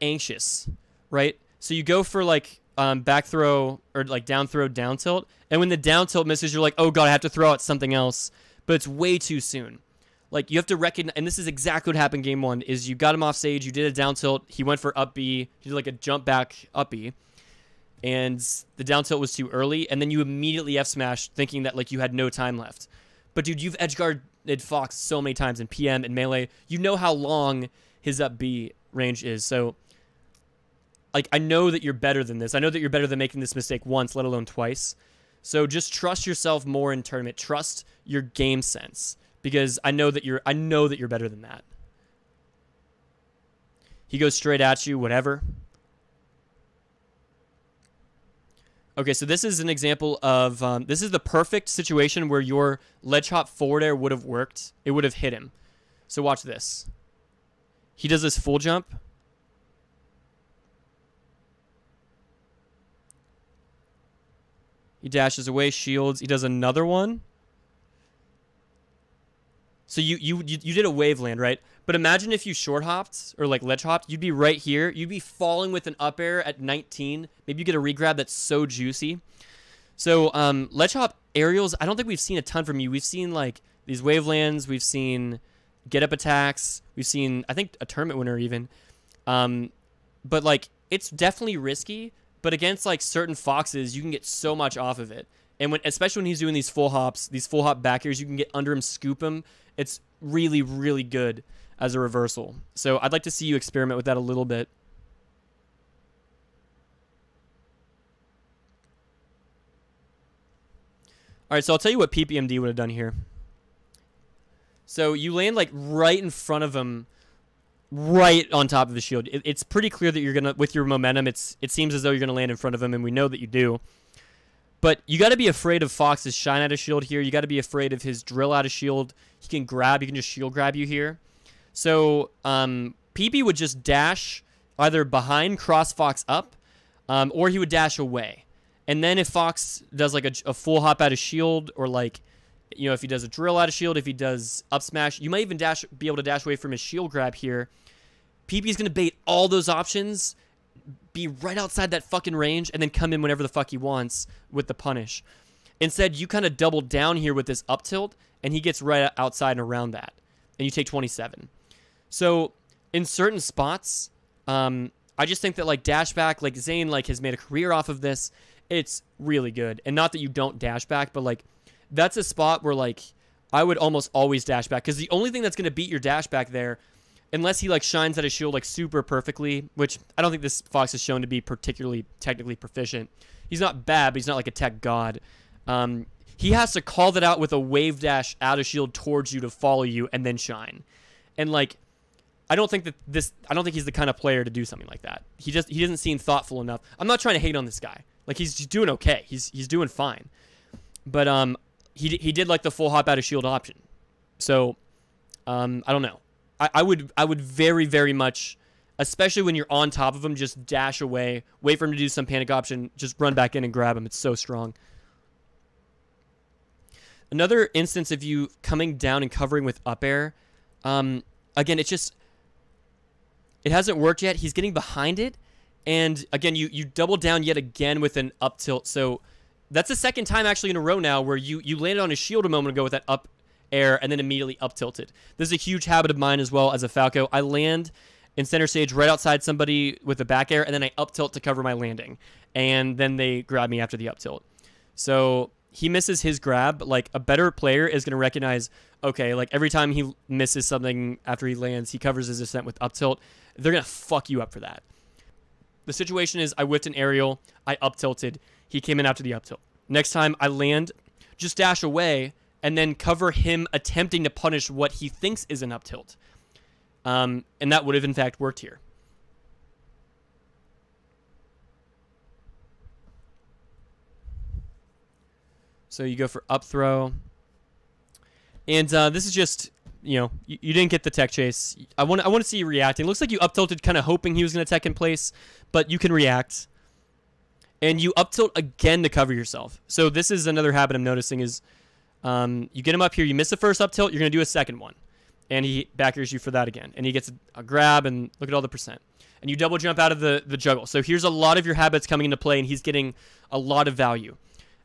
A: anxious, right? So you go for like back throw or like down throw, down tilt, and when the down tilt misses, you're like, "Oh god, I have to throw out something else." But it's way too soon. Like, you have to recognize, and this is exactly what happened game one, is you got him off stage, you did a down tilt, he went for up B, he did like a jump back up B, and the down tilt was too early, and then you immediately F-smashed thinking that like you had no time left. But dude, you've edgeguarded Fox so many times in PM and Melee, you know how long his up B range is, so like, I know that you're better than this. I know that you're better than making this mistake once, let alone twice. So just trust yourself more in tournament. Trust your game sense. Because I know that you're better than that. He goes straight at you, whatever. Okay, so this is an example of this is the perfect situation where your ledge hop forward air would have worked. It would have hit him. So watch this. He does this full jump. He dashes away, shields. He does another one. So you did a wave land, right? But imagine if you short hopped or like ledge hopped, you'd be right here. You'd be falling with an up air at 19. Maybe you get a regrab that's so juicy. So ledge hop aerials, I don't think we've seen a ton from you. We've seen like these wave lands. We've seen get up attacks. We've seen, I think, a tournament winner even. But like, it's definitely risky. But against like certain foxes, you can get so much off of it. And especially when he's doing these full hops, these full hop back airs, you can get under him, scoop him. It's really, really good as a reversal. So I'd like to see you experiment with that a little bit. All right, so I'll tell you what PPMD would have done here. So you land like right in front of him, right on top of the shield. It's pretty clear that you're going to, with your momentum, it seems as though you're going to land in front of him, and we know that you do. But you got to be afraid of Fox's shine out of shield here. You got to be afraid of his drill out of shield. He can grab. He can just shield grab you here. So PP would just dash either behind, cross Fox up, or he would dash away. And then if Fox does like a full hop out of shield, or like, you know, if he does a drill out of shield, if he does up smash, you might even be able to dash away from his shield grab here. PP is going to bait all those options, be right outside that fucking range, and then come in whenever the fuck he wants with the punish. Instead, you kind of double down here with this up tilt, and he gets right outside and around that, and you take 27. So in certain spots, I just think that like dash back, like Zane like has made a career off of this. It's really good, and not that you don't dash back, but like that's a spot where like I would almost always dash back, because the only thing that's going to beat your dash back there, unless he like shines at his shield like super perfectly, which I don't think this Fox is shown to be particularly technically proficient. He's not bad, but he's not like a tech god. He has to call that out with a wave dash out of shield towards you to follow you and then shine. And like, I don't think he's the kind of player to do something like that. He doesn't seem thoughtful enough. I'm not trying to hate on this guy. Like, he's doing okay. He's doing fine. But he did like the full hop out of shield option. So I don't know. I would very, very much, especially when you're on top of him, just dash away, wait for him to do some panic option, just run back in and grab him. It's so strong. Another instance of you coming down and covering with up air, again, it's just, It hasn't worked yet. He's getting behind it. And again, you double down yet again with an up tilt. So that's the second time actually in a row now where you landed on a shield a moment ago with that up air and then immediately up tilted. This is a huge habit of mine as well as a Falco. I land in center stage right outside somebody with a back air, and then I up tilt to cover my landing. And then they grab me after the up tilt. So he misses his grab, but like a better player is going to recognize, okay, like every time he misses something after he lands, he covers his descent with up tilt. They're going to fuck you up for that. The situation is I whipped an aerial, I up tilted, he came in after the up tilt. Next time I land, just dash away, and then cover him attempting to punish what he thinks is an up tilt. And that would have in fact worked here. So you go for up throw. And this is just, you know, you didn't get the tech chase. I want to see you reacting. It looks like you up tilted kind of hoping he was going to tech in place, but you can react. And you up tilt again to cover yourself. So this is another habit I'm noticing is you get him up here, you miss the first up tilt, you're going to do a second one. And he back airs you for that again. And he gets a grab, and look at all the percent. And you double jump out of the juggle. So here's a lot of your habits coming into play, and he's getting a lot of value.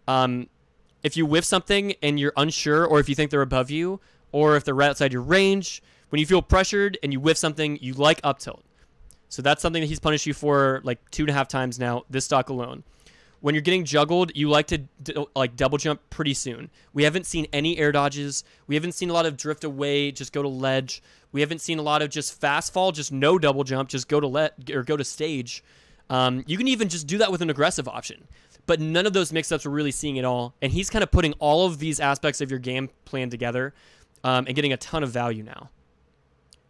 A: If you whiff something and you're unsure, or if you think they're above you, or if they're right outside your range, when you feel pressured and you whiff something, you like up tilt. So that's something that he's punished you for like 2.5 times now, this stock alone. When you're getting juggled, you like to like double jump pretty soon. We haven't seen any air dodges. We haven't seen a lot of drift away, just go to ledge. We haven't seen a lot of just fast fall, just no double jump, just go to go to stage. You can even just do that with an aggressive option. But none of those mix-ups we're really seeing at all. And he's kind of putting all of these aspects of your game plan together and getting a ton of value now.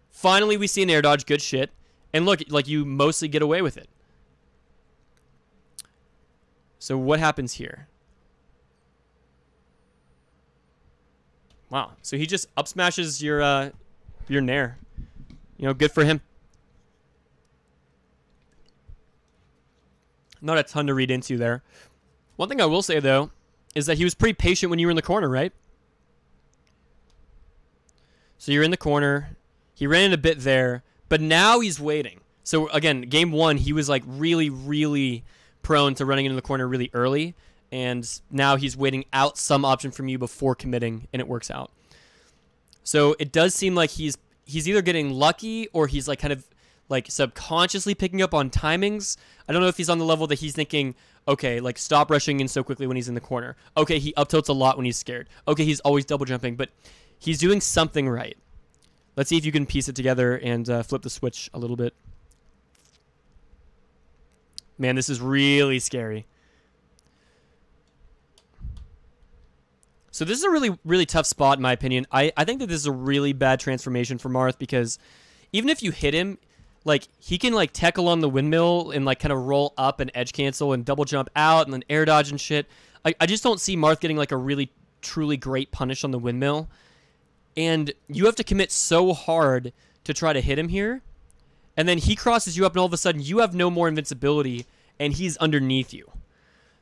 A: Finally, we see an air dodge. Good shit. And look, like you mostly get away with it. So what happens here? Wow. So he just up smashes your nair. You know, good for him. Not a ton to read into there. One thing I will say, though, is that he was pretty patient when you were in the corner, right? So you're in the corner. He ran in a bit there, but now he's waiting. So, again, game one, he was like really, really prone to running into the corner really early, and now he's waiting out some option from you before committing, and it works out. So it does seem like he's either getting lucky or he's like kind of like subconsciously picking up on timings. I don't know if he's on the level that he's thinking, okay, like stop rushing in so quickly when he's in the corner. Okay, he up tilts a lot when he's scared. Okay, he's always double jumping, but he's doing something right. Let's see if you can piece it together and flip the switch a little bit. Man, this is really scary. So this is a really, really tough spot in my opinion. I think that this is a really bad transformation for Marth because even if you hit him, like he can like tech along the windmill and like kind of roll up and edge cancel and double jump out and then air dodge and shit. I just don't see Marth getting like a really, truly great punish on the windmill. And you have to commit so hard to try to hit him here. And then he crosses you up and all of a sudden you have no more invincibility and he's underneath you.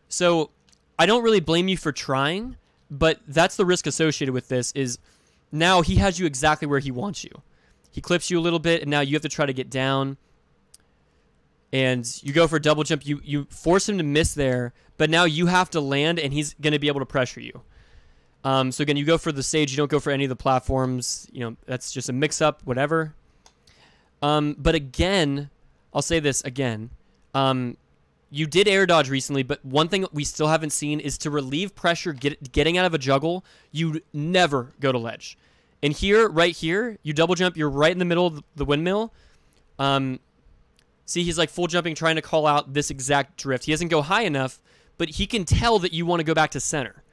A: So I don't really blame you for trying, but that's the risk associated with this is now he has you exactly where he wants you. He clips you a little bit and now you have to try to get down. And you go for a double jump. You force him to miss there, but now you have to land and he's going to be able to pressure you. So again, you go for the stage. You don't go for any of the platforms. You know, that's just a mix-up, whatever. But again, I'll say this again. You did air dodge recently, but one thing we still haven't seen is to relieve pressure getting out of a juggle, you never go to ledge. And here, right here, you double jump. You're right in the middle of the windmill. See, he's like full jumping, trying to call out this exact drift. He doesn't go high enough, but he can tell that you want to go back to center.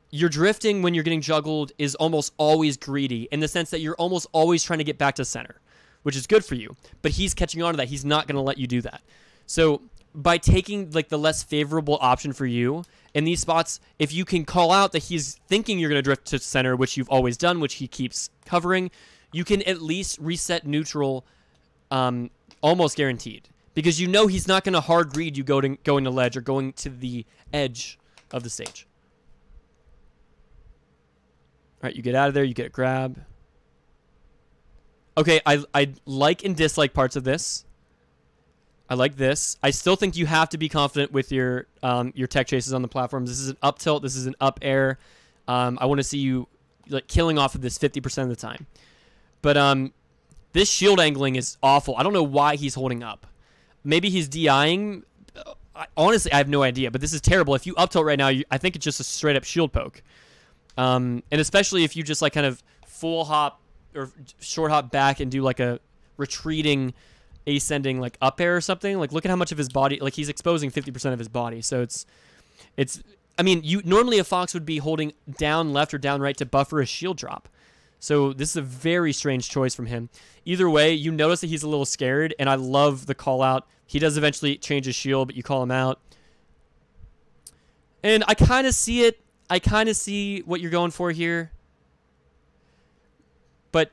A: Your drifting when you're getting juggled is almost always greedy in the sense that you're almost always trying to get back to center, which is good for you. But he's catching on to that. He's not going to let you do that. So by taking like the less favorable option for you in these spots, if you can call out that he's thinking you're going to drift to center, which you've always done, which he keeps covering, you can at least reset neutral almost guaranteed. Because you know he's not going to hard greed you going to ledge or going to the edge of the stage. All right, you get out of there, you get a grab. Okay, I like and dislike parts of this. I like this. I still think you have to be confident with your tech chases on the platforms. This is an up tilt. This is an up air. I want to see you like killing off of this 50% of the time. But this shield angling is awful. I don't know why he's holding up. Maybe he's DIing. Honestly, I have no idea. But this is terrible. If you up tilt right now, I think it's just a straight up shield poke. And especially if you just like kind of full hop or short hop back and do like a retreating ascending like up air or something. Like look at how much of his body, like he's exposing 50% of his body. So it's I mean, you normally a Fox would be holding down left or down right to buffer a shield drop. So this is a very strange choice from him. Either way, you notice that he's a little scared, and I love the call out. He does eventually change his shield, but you call him out. And I kind of see it. I kind of see what you're going for here. But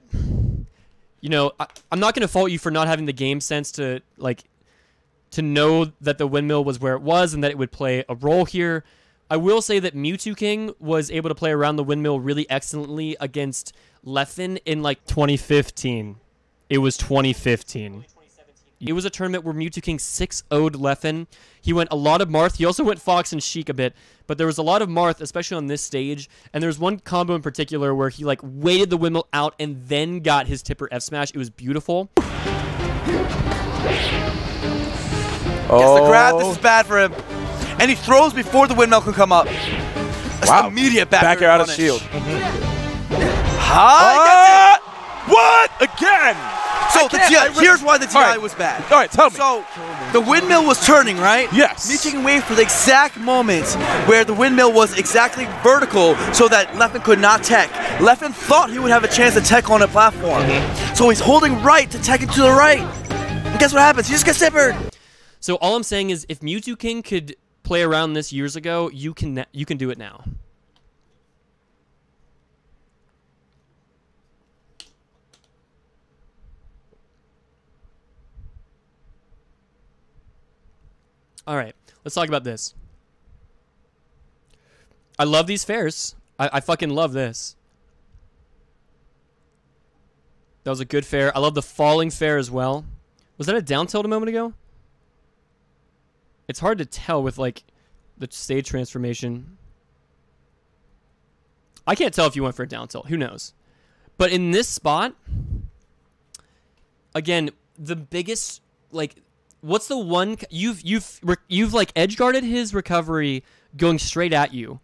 A: you know, I'm not going to fault you for not having the game sense to know that the windmill was where it was and that it would play a role here. I will say that Mewtwo King was able to play around the windmill really excellently against Leffen in like 2015. It was 2015. It was a tournament where Mewtwo King 6-0'd Leffen. He went a lot of Marth. He also went Fox and Sheik a bit, but there was a lot of Marth, especially on this stage. And there's one combo in particular where he like waited the windmill out and then got his tipper F smash. It was beautiful.
B: Gets the grab. This is bad for him. And he throws before the windmill can come up.
C: Wow.
B: Immediate
C: back air out of shield. What? Again?
B: So here's why the TI was bad.
C: All right, tell me.
B: So the windmill was turning, right?
C: Yes.
B: Mewtwo King waited for the exact moment where the windmill was exactly vertical so that Leffen could not tech. Leffen thought he would have a chance to tech on a platform. So he's holding right to tech it to the right. And guess what happens? He just gets tippered.
A: So all I'm saying is if Mewtwo King could play around this years ago, you can do it now. All right, let's talk about this. I love these fairs. I fucking love this. That was a good fair. I love the falling fair as well. Was that a down tilt a moment ago? It's hard to tell with like the stage transformation. I can't tell if you went for a down tilt. Who knows? But in this spot, again, the biggest like. What's the one you've like edge guarded his recovery going straight at you,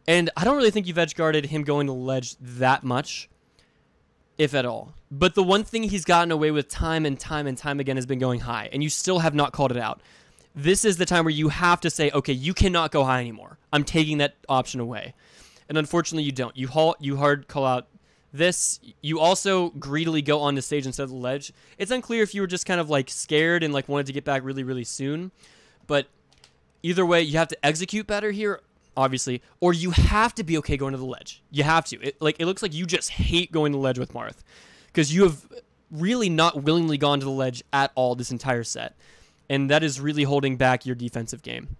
A: and I don't really think you've edge guarded him going to the ledge that much, if at all. But the one thing he's gotten away with time and time and time again has been going high, and you still have not called it out. This is the time where you have to say, okay, you cannot go high anymore. I'm taking that option away, and unfortunately you don't. You hard call out. This, you also greedily go on the stage instead of the ledge. It's unclear if you were just kind of like scared and like wanted to get back really, really soon. But either way, you have to execute better here, obviously, or you have to be okay going to the ledge. You have to. It looks like you just hate going to the ledge with Marth because you have really not willingly gone to the ledge at all this entire set. And that is really holding back your defensive game.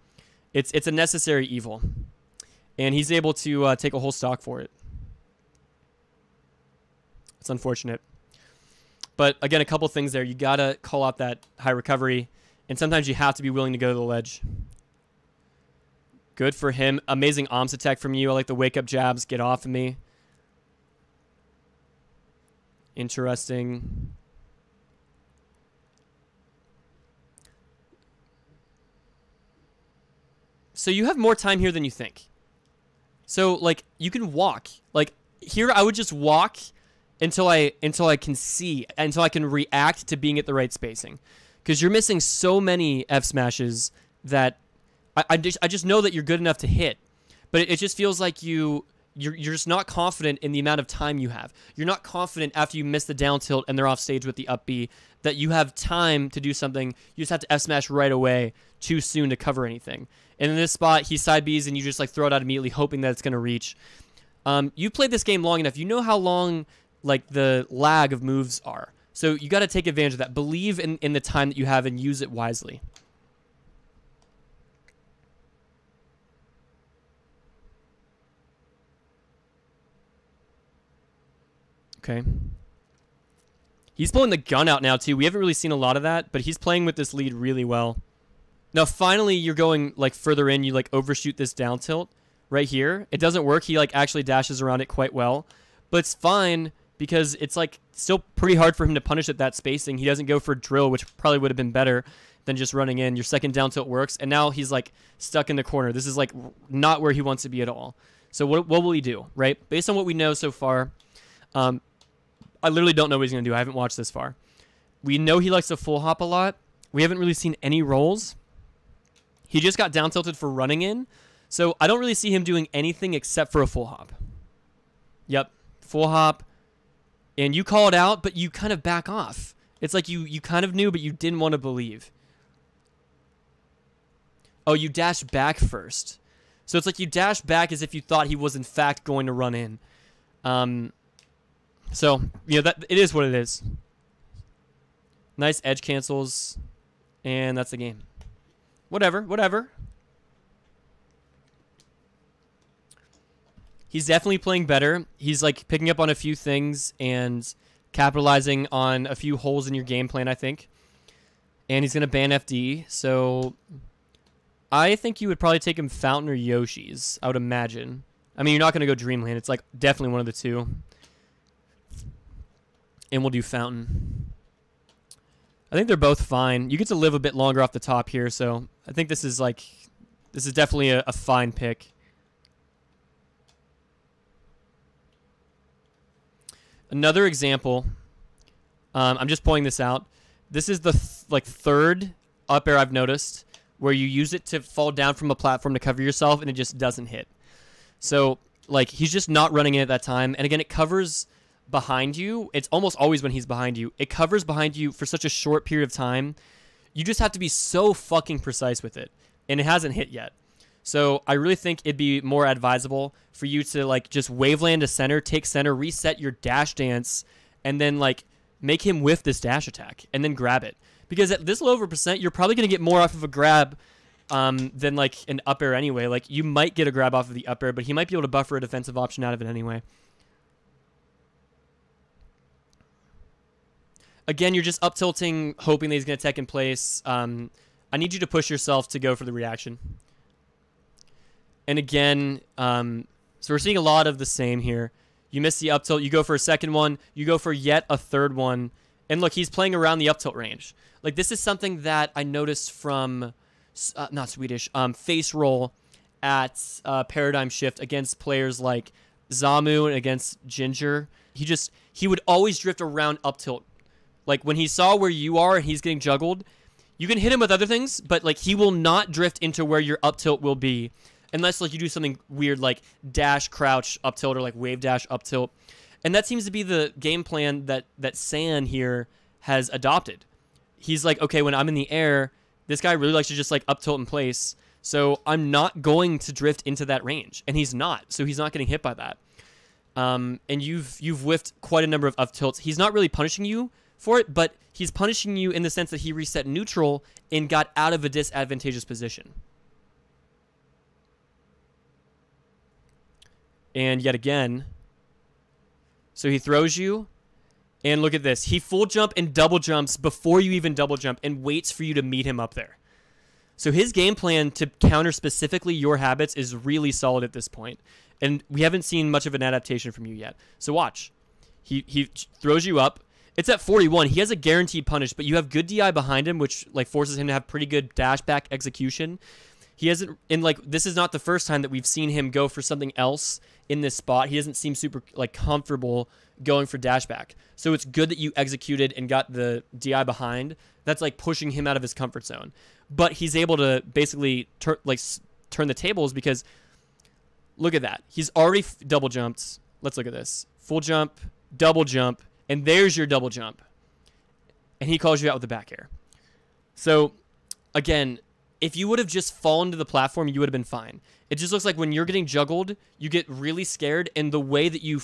A: It's a necessary evil. And he's able to take a whole stock for it. It's unfortunate. But again, a couple things there. You got to call out that high recovery, and sometimes you have to be willing to go to the ledge. Good for him. Amazing arms attack from you. I like the wake-up jabs. Get off of me. Interesting. So you have more time here than you think. So, like, you can walk. Like, here I would just walk until I can see, until I can react to being at the right spacing. Because you're missing so many F smashes that I just know that you're good enough to hit. But it just feels like you're just not confident in the amount of time you have. You're not confident after you miss the down tilt and they're off stage with the up B that you have time to do something. You just have to F smash right away too soon to cover anything. And in this spot, he side Bs and you just like throw it out immediately hoping that it's going to reach. You played this game long enough. You know how long like the lag of moves are. So you got to take advantage of that. Believe in the time that you have and use it wisely. Okay. He's pulling the gun out now, too. We haven't really seen a lot of that, but he's playing with this lead really well. Now, finally, you're going, like, further in. You, like, overshoot this down tilt right here. It doesn't work. He, like, actually dashes around it quite well. But it's fine because it's, like, still pretty hard for him to punish at that spacing. He doesn't go for drill, which probably would have been better than just running in. Your second down tilt works, and now he's, like, stuck in the corner. This is, like, not where he wants to be at all. So what will he do, right? Based on what we know so far, I literally don't know what he's going to do. I haven't watched this far. We know he likes to full hop a lot. We haven't really seen any rolls. He just got down tilted for running in. So I don't really see him doing anything except for a full hop. Yep, full hop. And you call it out, but you kind of back off. It's like you kind of knew, but you didn't want to believe. Oh, you dash back first. So it's like you dash back as if you thought he was in fact going to run in. So, that it is what it is. Nice edge cancels, and that's the game. Whatever. He's definitely playing better. He's, like, picking up on a few things and capitalizing on a few holes in your game plan, I think. And he's going to ban FD, so I think you would probably take him Fountain or Yoshi's, I would imagine. I mean, you're not going to go Dreamland. It's, like, definitely one of the two. And we'll do Fountain. I think they're both fine. You get to live a bit longer off the top here, so I think this is definitely a fine pick. Another example, I'm just pointing this out. This is the third up air I've noticed where you use it to fall down from a platform to cover yourself and it just doesn't hit. So, like, he's just not running in at that time. And again, it covers behind you. It's almost always when he's behind you. It covers behind you for such a short period of time. You just have to be so fucking precise with it. And it hasn't hit yet. So I really think it'd be more advisable for you to, like, just waveland to center, take center, reset your dash dance, and then, like, make him whiff this dash attack and then grab it. Because at this low of a percent, you're probably going to get more off of a grab than, like, an up air anyway. Like, you might get a grab off of the up air, but he might be able to buffer a defensive option out of it anyway. Again, you're just up tilting, hoping that he's going to tech in place. I need you to push yourself to go for the reaction. And again, so we're seeing a lot of the same here. You miss the up tilt, you go for a second one, you go for yet a third one. And look, he's playing around the up tilt range. Like, this is something that I noticed from, not Swedish, face roll at Paradigm Shift against players like Zamu and against Ginger. He would always drift around up tilt. Like, when he saw where you are and he's getting juggled, you can hit him with other things, but, like, he will not drift into where your up tilt will be unless, like, you do something weird like dash, crouch, up tilt, or, like, wave dash, up tilt. And that seems to be the game plan that San here has adopted. He's like, okay, when I'm in the air, this guy really likes to just, like, up tilt in place, so I'm not going to drift into that range. And he's not, so he's not getting hit by that. And you've whiffed quite a number of up tilts. He's not really punishing you for it, but he's punishing you in the sense that he reset neutral and got out of a disadvantageous position. And yet again, so he throws you, and look at this. He full jump and double jumps before you even double jump and waits for you to meet him up there. So his game plan to counter specifically your habits is really solid at this point. And we haven't seen much of an adaptation from you yet. So watch. He throws you up. It's at 41. He has a guaranteed punish, but you have good DI behind him, which, like, forces him to have pretty good dash back execution. He hasn't, and, like, this is not the first time that we've seen him go for something else in this spot. He doesn't seem super, like, comfortable going for dash back. So it's good that you executed and got the DI behind. That's, like, pushing him out of his comfort zone. But he's able to basically turn the tables because look at that. He's already double jumped. Let's look at this. Full jump, double jump, and there's your double jump. And he calls you out with the back air. So, again, if you would have just fallen to the platform, you would have been fine. It just looks like when you're getting juggled, you get really scared, and the way that you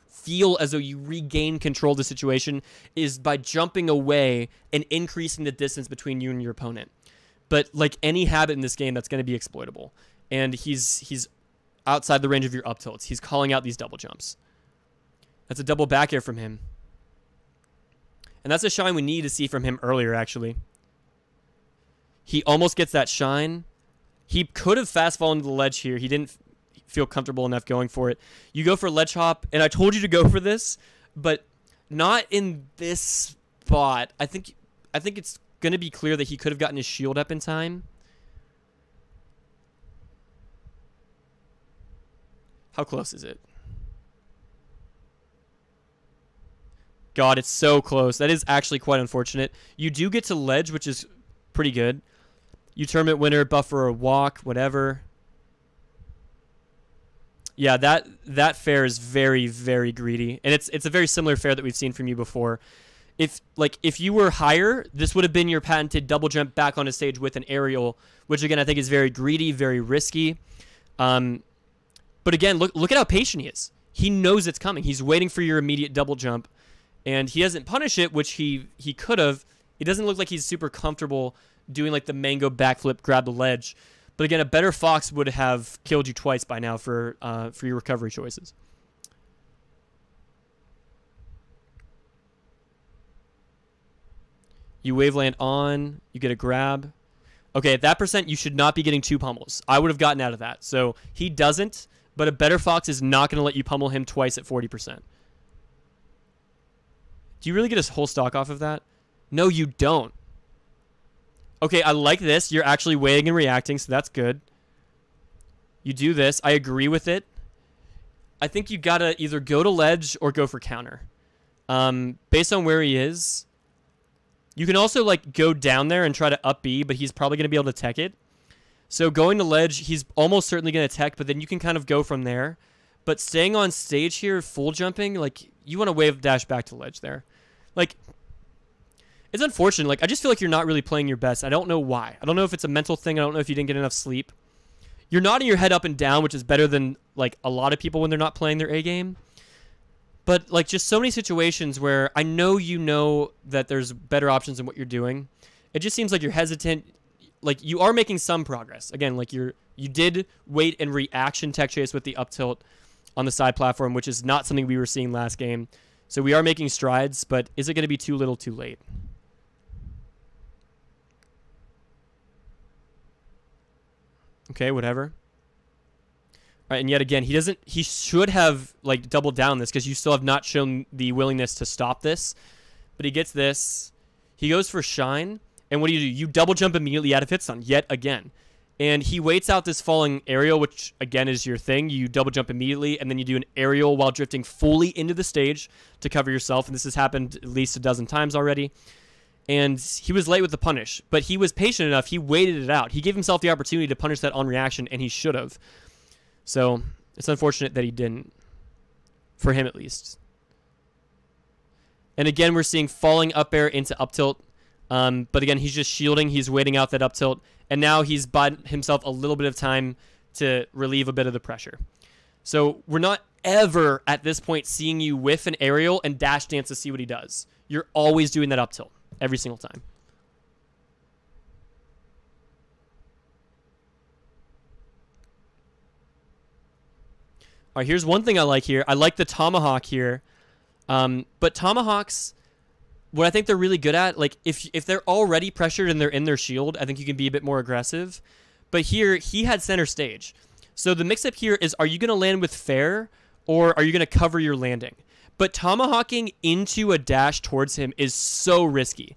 A: feel as though you regain control of the situation is by jumping away and increasing the distance between you and your opponent. But like any habit in this game, that's going to be exploitable. And he's outside the range of your up tilts. He's calling out these double jumps. That's a double back air from him. And that's a shine we need to see from him earlier, actually. He almost gets that shine. He could have fast fallen to the ledge here. He didn't feel comfortable enough going for it. You go for ledge hop, and I told you to go for this, but not in this spot. I think it's going to be clear that he could have gotten his shield up in time. How close is it? God, it's so close. That is actually quite unfortunate. You do get to ledge, which is pretty good. You tournament winner, buffer a walk, whatever. Yeah, that fair is very, very greedy. And it's a very similar fair that we've seen from you before. If you were higher, this would have been your patented double jump back on a stage with an aerial, which again I think is very greedy, very risky. But again, look at how patient he is. He knows it's coming. He's waiting for your immediate double jump. And he doesn't punish it, which he could have. It doesn't look like he's super comfortable doing like the mango backflip, grab the ledge. But again, a better fox would have killed you twice by now for your recovery choices. You waveland on. You get a grab. Okay, at that percent, you should not be getting 2 pummels. I would have gotten out of that. So he doesn't, but a better fox is not going to let you pummel him twice at 40%. Do you really get a whole stock off of that? No, you don't. Okay, I like this. You're actually waiting and reacting, so that's good. You do this. I agree with it. I think you got to either go to ledge or go for counter. Based on where he is, you can also like go down there and try to up B, but he's probably going to be able to tech it. So going to ledge, he's almost certainly going to tech, but then you can kind of go from there. But staying on stage here, full jumping, like you want to wave dash back to ledge there. Like, it's unfortunate. Like, I just feel like you're not really playing your best. I don't know why. I don't know if it's a mental thing. I don't know if you didn't get enough sleep. You're nodding your head up and down, which is better than, like, a lot of people when they're not playing their A game. But, like, just so many situations where I know you know that there's better options than what you're doing. It just seems like you're hesitant. Like, you are making some progress. Again, like, you did wait and reaction tech chase with the up tilt on the side platform, which is not something we were seeing last game. So we are making strides, but is it going to be too little too late? Okay, whatever. All right, and yet again, he should have like doubled down this because you still have not shown the willingness to stop this. But he gets this. He goes for shine, and what do? You double jump immediately out of hit stun yet again. And he waits out this falling aerial, which, again, is your thing. You double jump immediately, and then you do an aerial while drifting fully into the stage to cover yourself. And this has happened at least a dozen times already. And he was late with the punish, but he was patient enough. He waited it out. He gave himself the opportunity to punish that on reaction, and he should have. So it's unfortunate that he didn't, for him at least. And again, we're seeing falling up air into up tilt. But again, he's just shielding. He's waiting out that up tilt. And now he's bought himself a little bit of time to relieve a bit of the pressure. So we're not ever at this point seeing you whiff an aerial and dash dance to see what he does. You're always doing that up tilt every single time. All right, here's one thing I like here. I like the tomahawk here. But tomahawks, what I think they're really good at, like if they're already pressured and they're in their shield, I think you can be a bit more aggressive. But here, he had center stage. So the mix-up here is, are you going to land with fair, or are you going to cover your landing? But tomahawking into a dash towards him is so risky.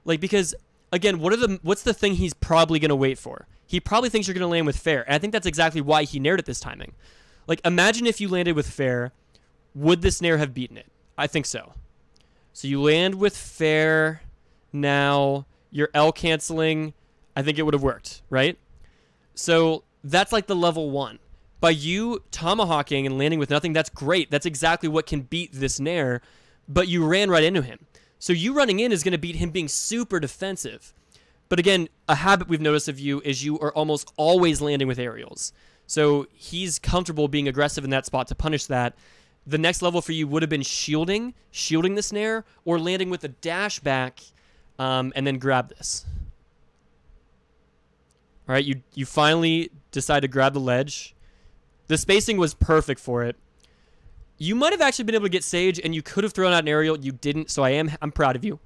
A: Like, because, again, what's the thing he's probably going to wait for? He probably thinks you're going to land with fair, and I think that's exactly why he nared it this timing. Like, imagine if you landed with fair, would the snare have beaten it? I think so. So you land with fair, now you're L canceling. I think it would have worked, right? So that's like the level 1. By you tomahawking and landing with nothing, that's great. That's exactly what can beat this nair, but you ran right into him. So you running in is going to beat him being super defensive. But again, a habit we've noticed of you is you are almost always landing with aerials. So he's comfortable being aggressive in that spot to punish that. The next level for you would have been shielding the snare, or landing with a dash back, and then grab this. All right, you finally decide to grab the ledge. The spacing was perfect for it. You might have actually been able to get Sage, and you could have thrown out an aerial. You didn't, so I'm proud of you.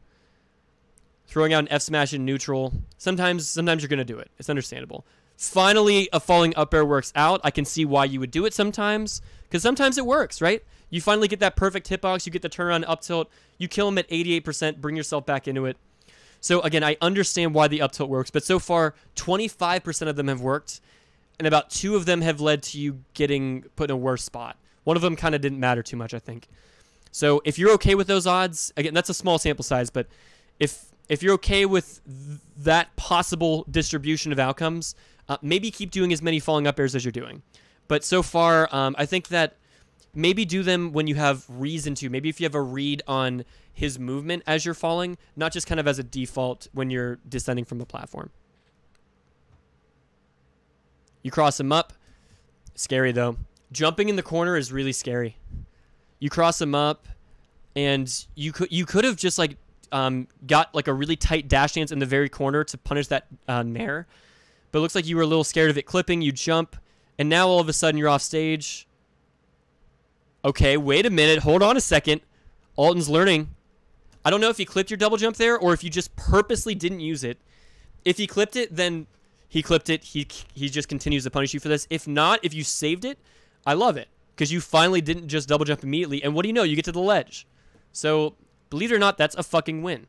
A: Throwing out an F smash in neutral. Sometimes you're going to do it. It's understandable. Finally, a falling up air works out. I can see why you would do it sometimes, because sometimes it works, right? You finally get that perfect hitbox. You get the turnaround up tilt. You kill him at 88%. Bring yourself back into it. So, again, I understand why the up tilt works, but so far, 25% of them have worked, and about 2 of them have led to you getting put in a worse spot. One of them kind of didn't matter too much, I think. So if you're okay with those odds, again, that's a small sample size, but if you're okay with that possible distribution of outcomes, maybe keep doing as many falling up airs as you're doing. But so far, I think that maybe do them when you have reason to. Maybe if you have a read on his movement as you're falling, not just kind of as a default when you're descending from the platform. You cross him up. Scary, though. Jumping in the corner is really scary. You cross him up, and you could have just like got like a really tight dash dance in the very corner to punish that nair. But it looks like you were a little scared of it clipping. You jump, and now all of a sudden you're off stage. Okay, wait a minute. Hold on a second. Alton's learning. I don't know if he clipped your double jump there or if you just purposely didn't use it. If he clipped it, then he clipped it. He just continues to punish you for this. If not, if you saved it, I love it because you finally didn't just double jump immediately. And what do you know? You get to the ledge. So believe it or not, that's a fucking win.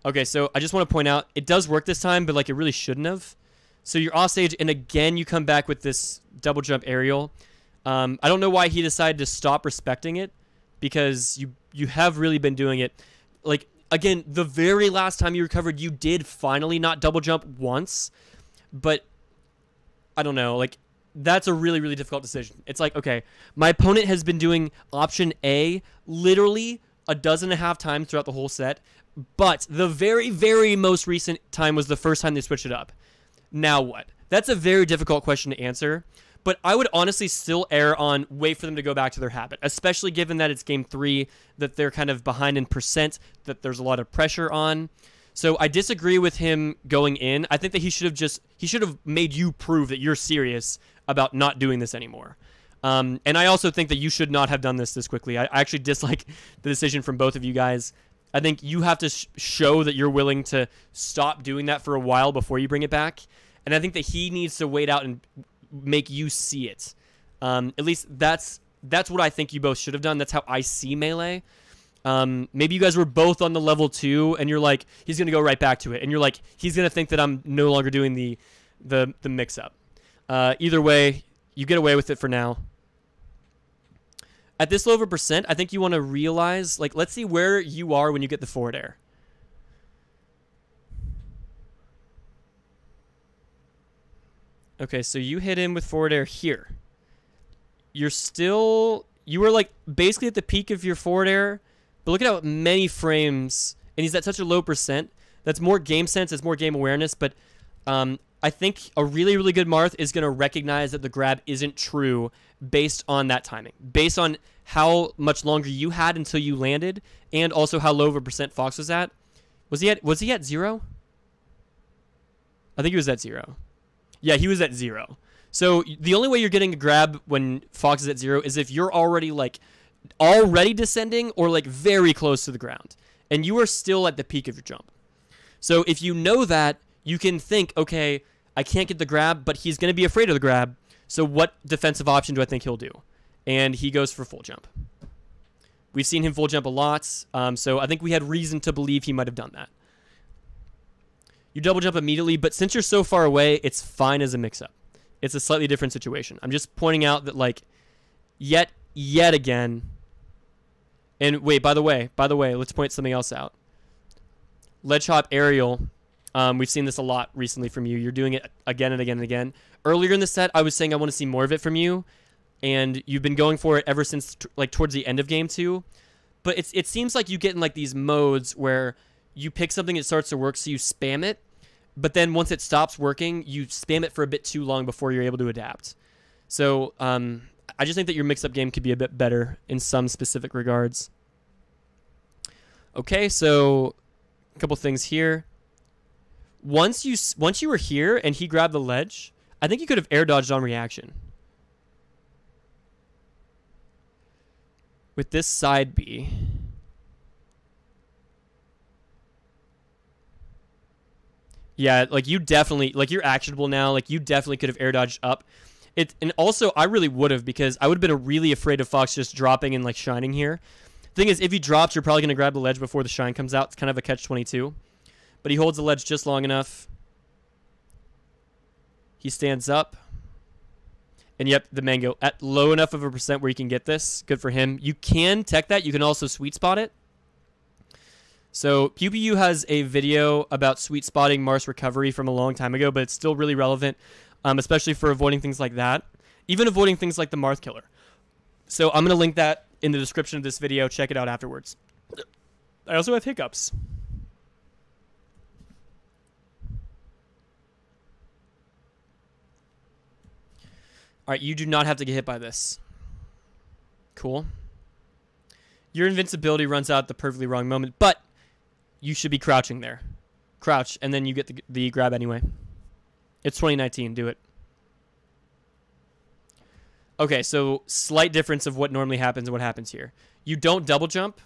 A: Okay, so I just want to point out, it does work this time, but like it really shouldn't have. So you're off stage, and again, you come back with this double jump aerial. I don't know why he decided to stop respecting it, because you have really been doing it. Like, again, the very last time you recovered, you did finally not double jump once, but I don't know, like, that's a really, really difficult decision. It's like, okay, my opponent has been doing option A literally 12.5 times throughout the whole set, but the very, very most recent time was the first time they switched it up. Now what? That's a very difficult question to answer, but I would honestly still err on wait for them to go back to their habit, especially given that it's game 3, that they're kind of behind in percent, that there's a lot of pressure on. So I disagree with him going in. I think that he should have made you prove that you're serious about not doing this anymore. And I also think that you should not have done this quickly. I actually dislike the decision from both of you guys. I think you have to show that you're willing to stop doing that for a while before you bring it back. And I think that he needs to wait out and make you see it. At least that's what I think you both should have done. That's how I see Melee. Maybe you guys were both on the level 2, and you're like, he's going to go right back to it. And you're like, he's going to think that I'm no longer doing the mix-up. Either way, you get away with it for now. At this low of a percent, I think you want to realize, like, let's see where you are when you get the forward air. Okay, so you hit him with forward air here. You were like basically at the peak of your forward air, but look at how many frames, and he's at such a low percent. That's more game sense, it's more game awareness, but I think a really, really good Marth is going to recognize that the grab isn't true based on that timing, based on how much longer you had until you landed, and also how low of a percent Fox was at. Was he at 0? I think he was at 0. Yeah, he was at 0. So the only way you're getting a grab when Fox is at 0 is if you're already descending or like very close to the ground, and you are still at the peak of your jump. So if you know that, you can think, okay, I can't get the grab, but he's going to be afraid of the grab. So what defensive option do I think he'll do? And he goes for full jump. We've seen him full jump a lot, so I think we had reason to believe he might have done that. You double jump immediately, but since you're so far away, it's fine as a mix-up. It's a slightly different situation. I'm just pointing out that, like, yet again. And wait, by the way, let's point something else out. Ledge hop aerial. We've seen this a lot recently from you. You're doing it again and again and again. Earlier in the set, I was saying I want to see more of it from you, and you've been going for it ever since like towards the end of game 2. But it seems like you get in like these modes where you pick something, it starts to work, so you spam it. But then once it stops working, you spam it for a bit too long before you're able to adapt. So I just think that your mix-up game could be a bit better in some specific regards. Okay, so a couple things here. Once you were here and he grabbed the ledge, I think you could have air dodged on reaction. with this side B, yeah, like you definitely, like you're actionable now. Like you definitely could have air dodged up. And also I really would have, because I would have been really afraid of Fox just dropping and like shining here. Thing is, if he drops, you're probably gonna grab the ledge before the shine comes out. It's kind of a catch-22, but he holds the ledge just long enough. He stands up, and yep, the mango at low enough of a percent where you can get this. Good for him. You can tech that. You can also sweet spot it. So PewPew has a video about sweet spotting Marth's recovery from a long time ago, but it's still really relevant, especially for avoiding things like that, even avoiding things like the Marth killer. So I'm gonna link that in the description of this video. Check it out afterwards. I also have hiccups. All right, you do not have to get hit by this. Cool. Your invincibility runs out at the perfectly wrong moment, but you should be crouching there. Crouch, and then you get the grab anyway. It's 2019. Do it. Okay, so slight difference of what normally happens and what happens here. You don't double jump,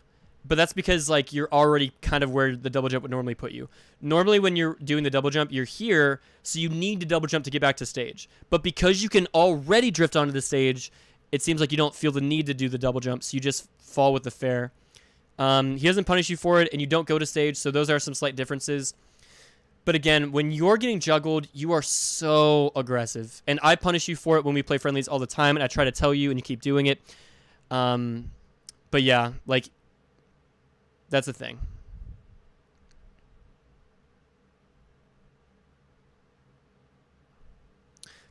A: but that's because like you're already kind of where the double jump would normally put you. Normally when you're doing the double jump, you're here, so you need to double jump to get back to stage. But because you can already drift onto the stage, it seems like you don't feel the need to do the double jump, so you just fall with the fair. He doesn't punish you for it, and you don't go to stage, so those are some slight differences. But again, when you're getting juggled, you are so aggressive. And I punish you for it when we play friendlies all the time, and I try to tell you, and you keep doing it. But yeah, like, that's the thing.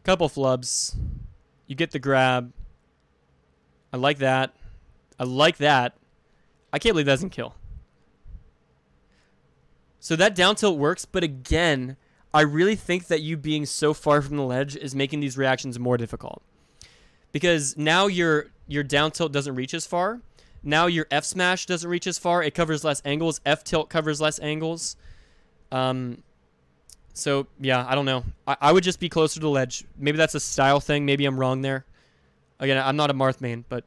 A: Couple flubs. You get the grab. I like that. I like that. I can't believe that doesn't kill. So that down tilt works, but again, I really think that you being so far from the ledge is making these reactions more difficult. Because now your down tilt doesn't reach as far. Now your F smash doesn't reach as far. It covers less angles. F tilt covers less angles. So, yeah, I don't know. I would just be closer to the ledge. Maybe that's a style thing. Maybe I'm wrong there. Again, I'm not a Marth main, but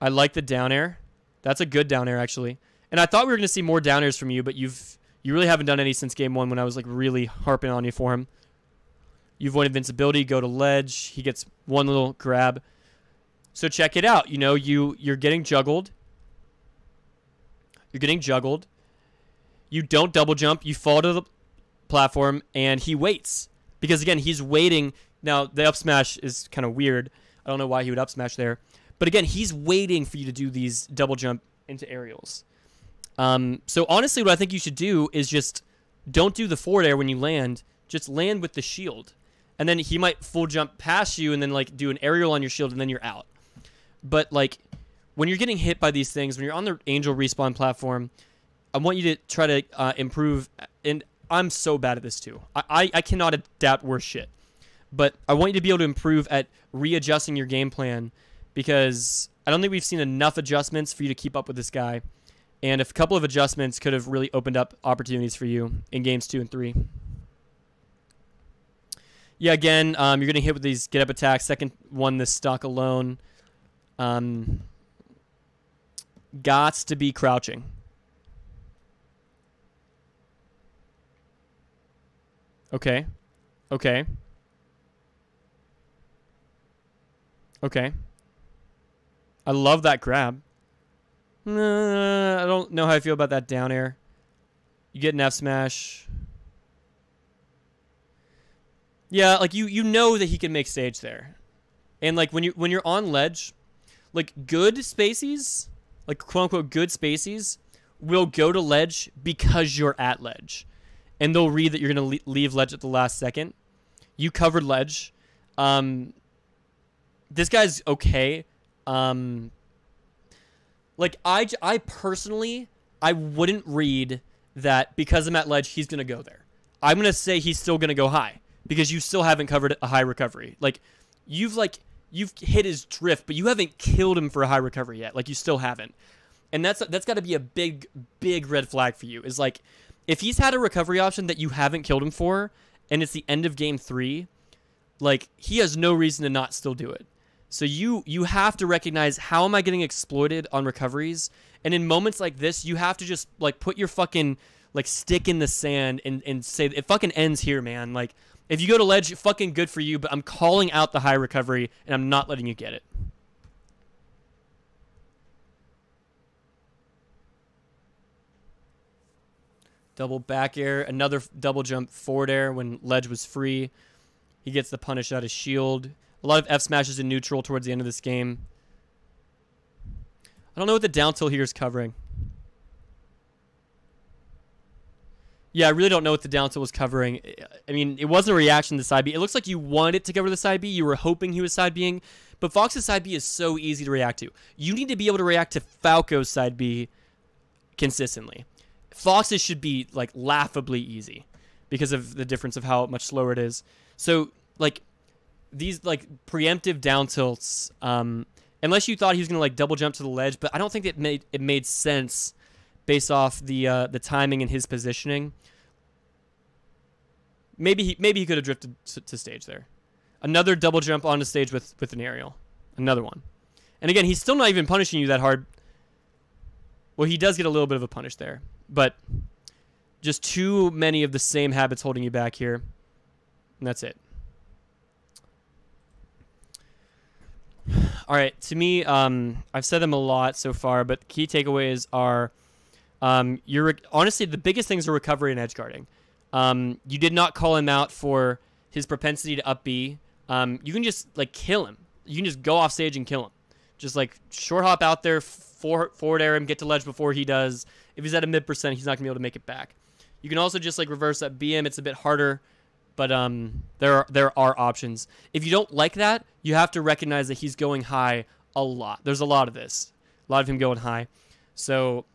A: I like the down air. That's a good down air, actually. And I thought we were going to see more down airs from you, but you really haven't done any since game 1 when I was like really harping on you for him. You avoid invincibility, go to ledge. He gets one little grab. So check it out. You know, you're getting juggled. You're getting juggled. You don't double jump. You fall to the platform, and he waits. Because, again, he's waiting. Now, the up smash is kind of weird. I don't know why he would up smash there. But, again, he's waiting for you to do these double jump into aerials. So, honestly, what I think you should do is just don't do the forward air when you land. Just land with the shield. And then he might full jump past you and then, like, do an aerial on your shield, and then you're out. But, like, when you're getting hit by these things, when you're on the Angel respawn platform, I want you to try to improve. And I'm so bad at this, too. I cannot adapt worse shit. But I want you to be able to improve at readjusting your game plan, because I don't think we've seen enough adjustments for you to keep up with this guy. And a couple of adjustments could have really opened up opportunities for you in games 2 and 3. Yeah, again, you're getting hit with these get-up attacks. Second one, the stock alone. Gots to be crouching. Okay. Okay. Okay. I love that grab. I don't know how I feel about that down air. You get an F smash. Yeah, like you know that he can make stage there. And like when you're on ledge, like good spacies, like quote unquote good spacies, will go to ledge because you're at ledge. And they'll read that you're gonna leave ledge at the last second. You covered ledge. This guy's okay. Like, I personally, I wouldn't read that because I'm at ledge, he's going to go there. I'm going to say he's still going to go high because you still haven't covered a high recovery. Like, you've hit his drift, but you haven't killed him for a high recovery yet. Like, you still haven't. And that's got to be a big, big red flag for you. Is like, if he's had a recovery option that you haven't killed him for, and it's the end of game 3, like, he has no reason to not still do it. So you have to recognize, how am I getting exploited on recoveries? And in moments like this, you have to just like put your fucking like stick in the sand and say, it fucking ends here, man. Like, if you go to ledge, fucking good for you, but I'm calling out the high recovery and I'm not letting you get it. Double back air, another double jump forward air when ledge was free. He gets the punish out of shield. A lot of F smashes in neutral towards the end of this game. I don't know what the down tilt here is covering. Yeah, I really don't know what the down tilt was covering. I mean, it wasn't a reaction to side B. It looks like you wanted it to cover the side B. You were hoping he was side Bing. But Fox's side B is so easy to react to. You need to be able to react to Falco's side B consistently. Fox's should be like laughably easy because of the difference of how much slower it is. So like these like preemptive down tilts, unless you thought he was gonna like double jump to the ledge, but I don't think it made sense based off the timing and his positioning. Maybe he could have drifted to stage there. Another double jump onto stage with an aerial. Another one. And again, he's still not even punishing you that hard. Well, he does get a little bit of a punish there. But just too many of the same habits holding you back here. And that's it. All right, to me, I've said them a lot so far, but key takeaways are, honestly, the biggest things are recovery and edge guarding. You did not call him out for his propensity to up B. You can just like kill him. You can just go off stage and kill him. Just like short hop out there, forward air him, get to ledge before he does. If he's at a mid percent, he's not gonna be able to make it back. You can also just like reverse up BM. It's a bit harder, but there are options. If you don't like that, you have to recognize that he's going high a lot. There's a lot of this, a lot of him going high. So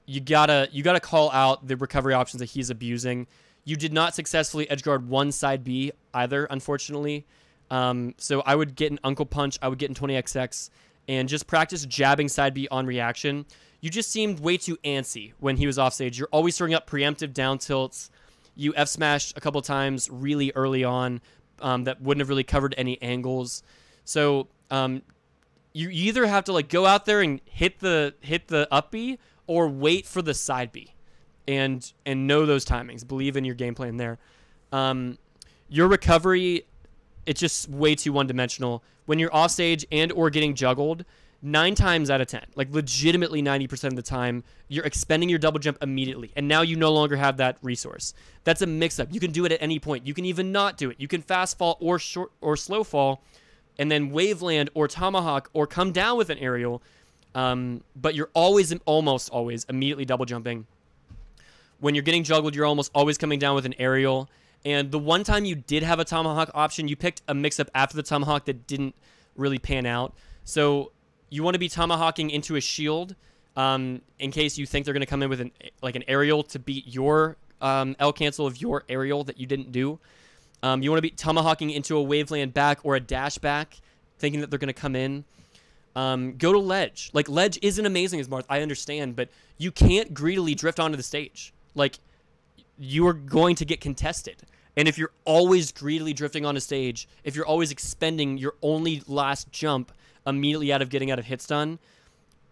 A: you gotta call out the recovery options that he's abusing. You did not successfully edge guard one side B either, unfortunately. So I would get an Uncle Punch. I would get in 20XX and just practice jabbing side B on reaction. You just seemed way too antsy when he was off stage. You're always throwing up preemptive down tilts. You F smashed a couple times really early on that wouldn't have really covered any angles. So you either have to like go out there and hit the up B or wait for the side B, and know those timings. Believe in your game plan there. Your recovery, it's just way too one-dimensional. When you're off stage and or getting juggled, 9 times out of 10, like legitimately 90% of the time, you're expending your double jump immediately, and now you no longer have that resource. That's a mix-up. You can do it at any point. You can even not do it. You can fast fall or short or slow fall, and then wave land or tomahawk or come down with an aerial, but you're almost always immediately double jumping. When you're getting juggled, you're almost always coming down with an aerial. And the one time you did have a tomahawk option, you picked a mix-up after the tomahawk that didn't really pan out. So you want to be tomahawking into a shield in case you think they're going to come in with an aerial to beat your L cancel of your aerial that you didn't do. You want to be tomahawking into a waveland back or a dash back, thinking that they're going to come in. Go to ledge. Like, ledge isn't amazing as Marth, I understand, but you can't greedily drift onto the stage. Like, you are going to get contested. And if you're always greedily drifting on a stage, if you're always expending your only last jump immediately out of getting out of hit stun,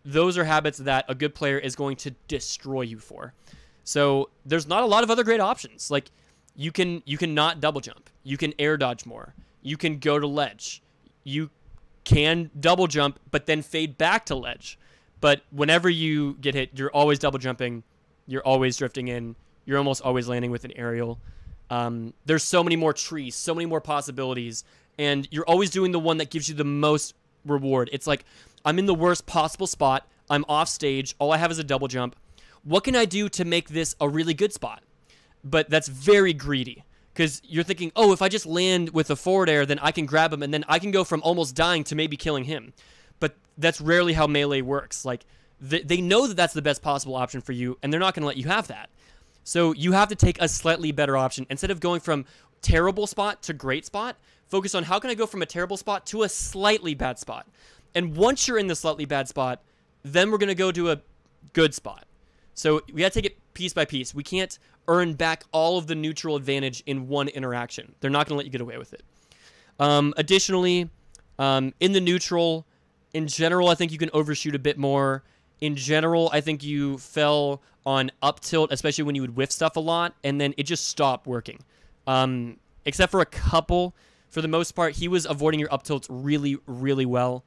A: those are habits that a good player is going to destroy you for. So there's not a lot of other great options. Like, you can not double jump. You can air dodge more. You can go to ledge. You can double jump, but then fade back to ledge. But whenever you get hit, you're always double jumping. You're always drifting in. You're almost always landing with an aerial. There's so many more trees, so many more possibilities, and you're always doing the one that gives you the most reward. It's like, I'm in the worst possible spot. I'm off stage. All I have is a double jump. What can I do to make this a really good spot? But that's very greedy, because you're thinking, oh, if I just land with a forward air, then I can grab him, and then I can go from almost dying to maybe killing him. But that's rarely how Melee works. Like, they know that that's the best possible option for you, and they're not going to let you have that. So you have to take a slightly better option. Instead of going from terrible spot to great spot, focus on how can I go from a terrible spot to a slightly bad spot. And once you're in the slightly bad spot, then we're going to go to a good spot. So we got to take it piece by piece. We can't earn back all of the neutral advantage in one interaction. They're not going to let you get away with it. Additionally, In the neutral, in general, I think you can overshoot a bit more. In general, I think you fell on up tilt, especially when you would whiff stuff a lot, and then it just stopped working. Except for a couple. For the most part, he was avoiding your up tilts really, really well.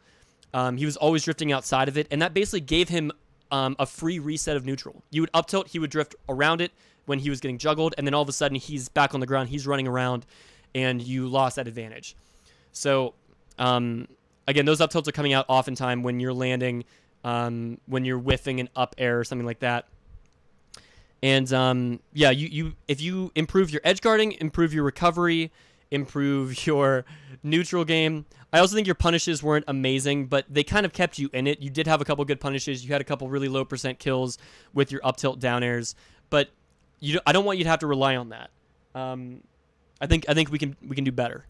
A: He was always drifting outside of it, and that basically gave him a free reset of neutral. You would up tilt, he would drift around it when he was getting juggled, and then all of a sudden he's back on the ground, he's running around, and you lost that advantage. So, again, those up tilts are coming out oftentimes when you're landing, when you're whiffing an up air or something like that. And yeah, if you improve your edge guarding, improve your recovery, improve your neutral game. I also think your punishes weren't amazing, but they kind of kept you in it. You did have a couple good punishes. You had a couple really low % kills with your up tilt down airs, but I don't want you to have to rely on that. I think we can do better.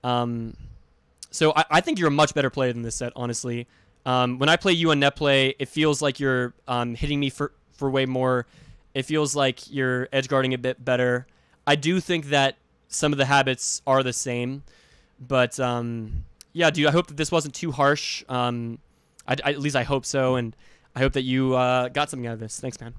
A: So I think you're a much better player than this set, honestly. When I play you on net play, it feels like you're hitting me for way more. It feels like you're edge guarding a bit better. I do think that some of the habits are the same, but yeah, dude, I hope that this wasn't too harsh. At least I hope so, and I hope that you got something out of this. Thanks, man.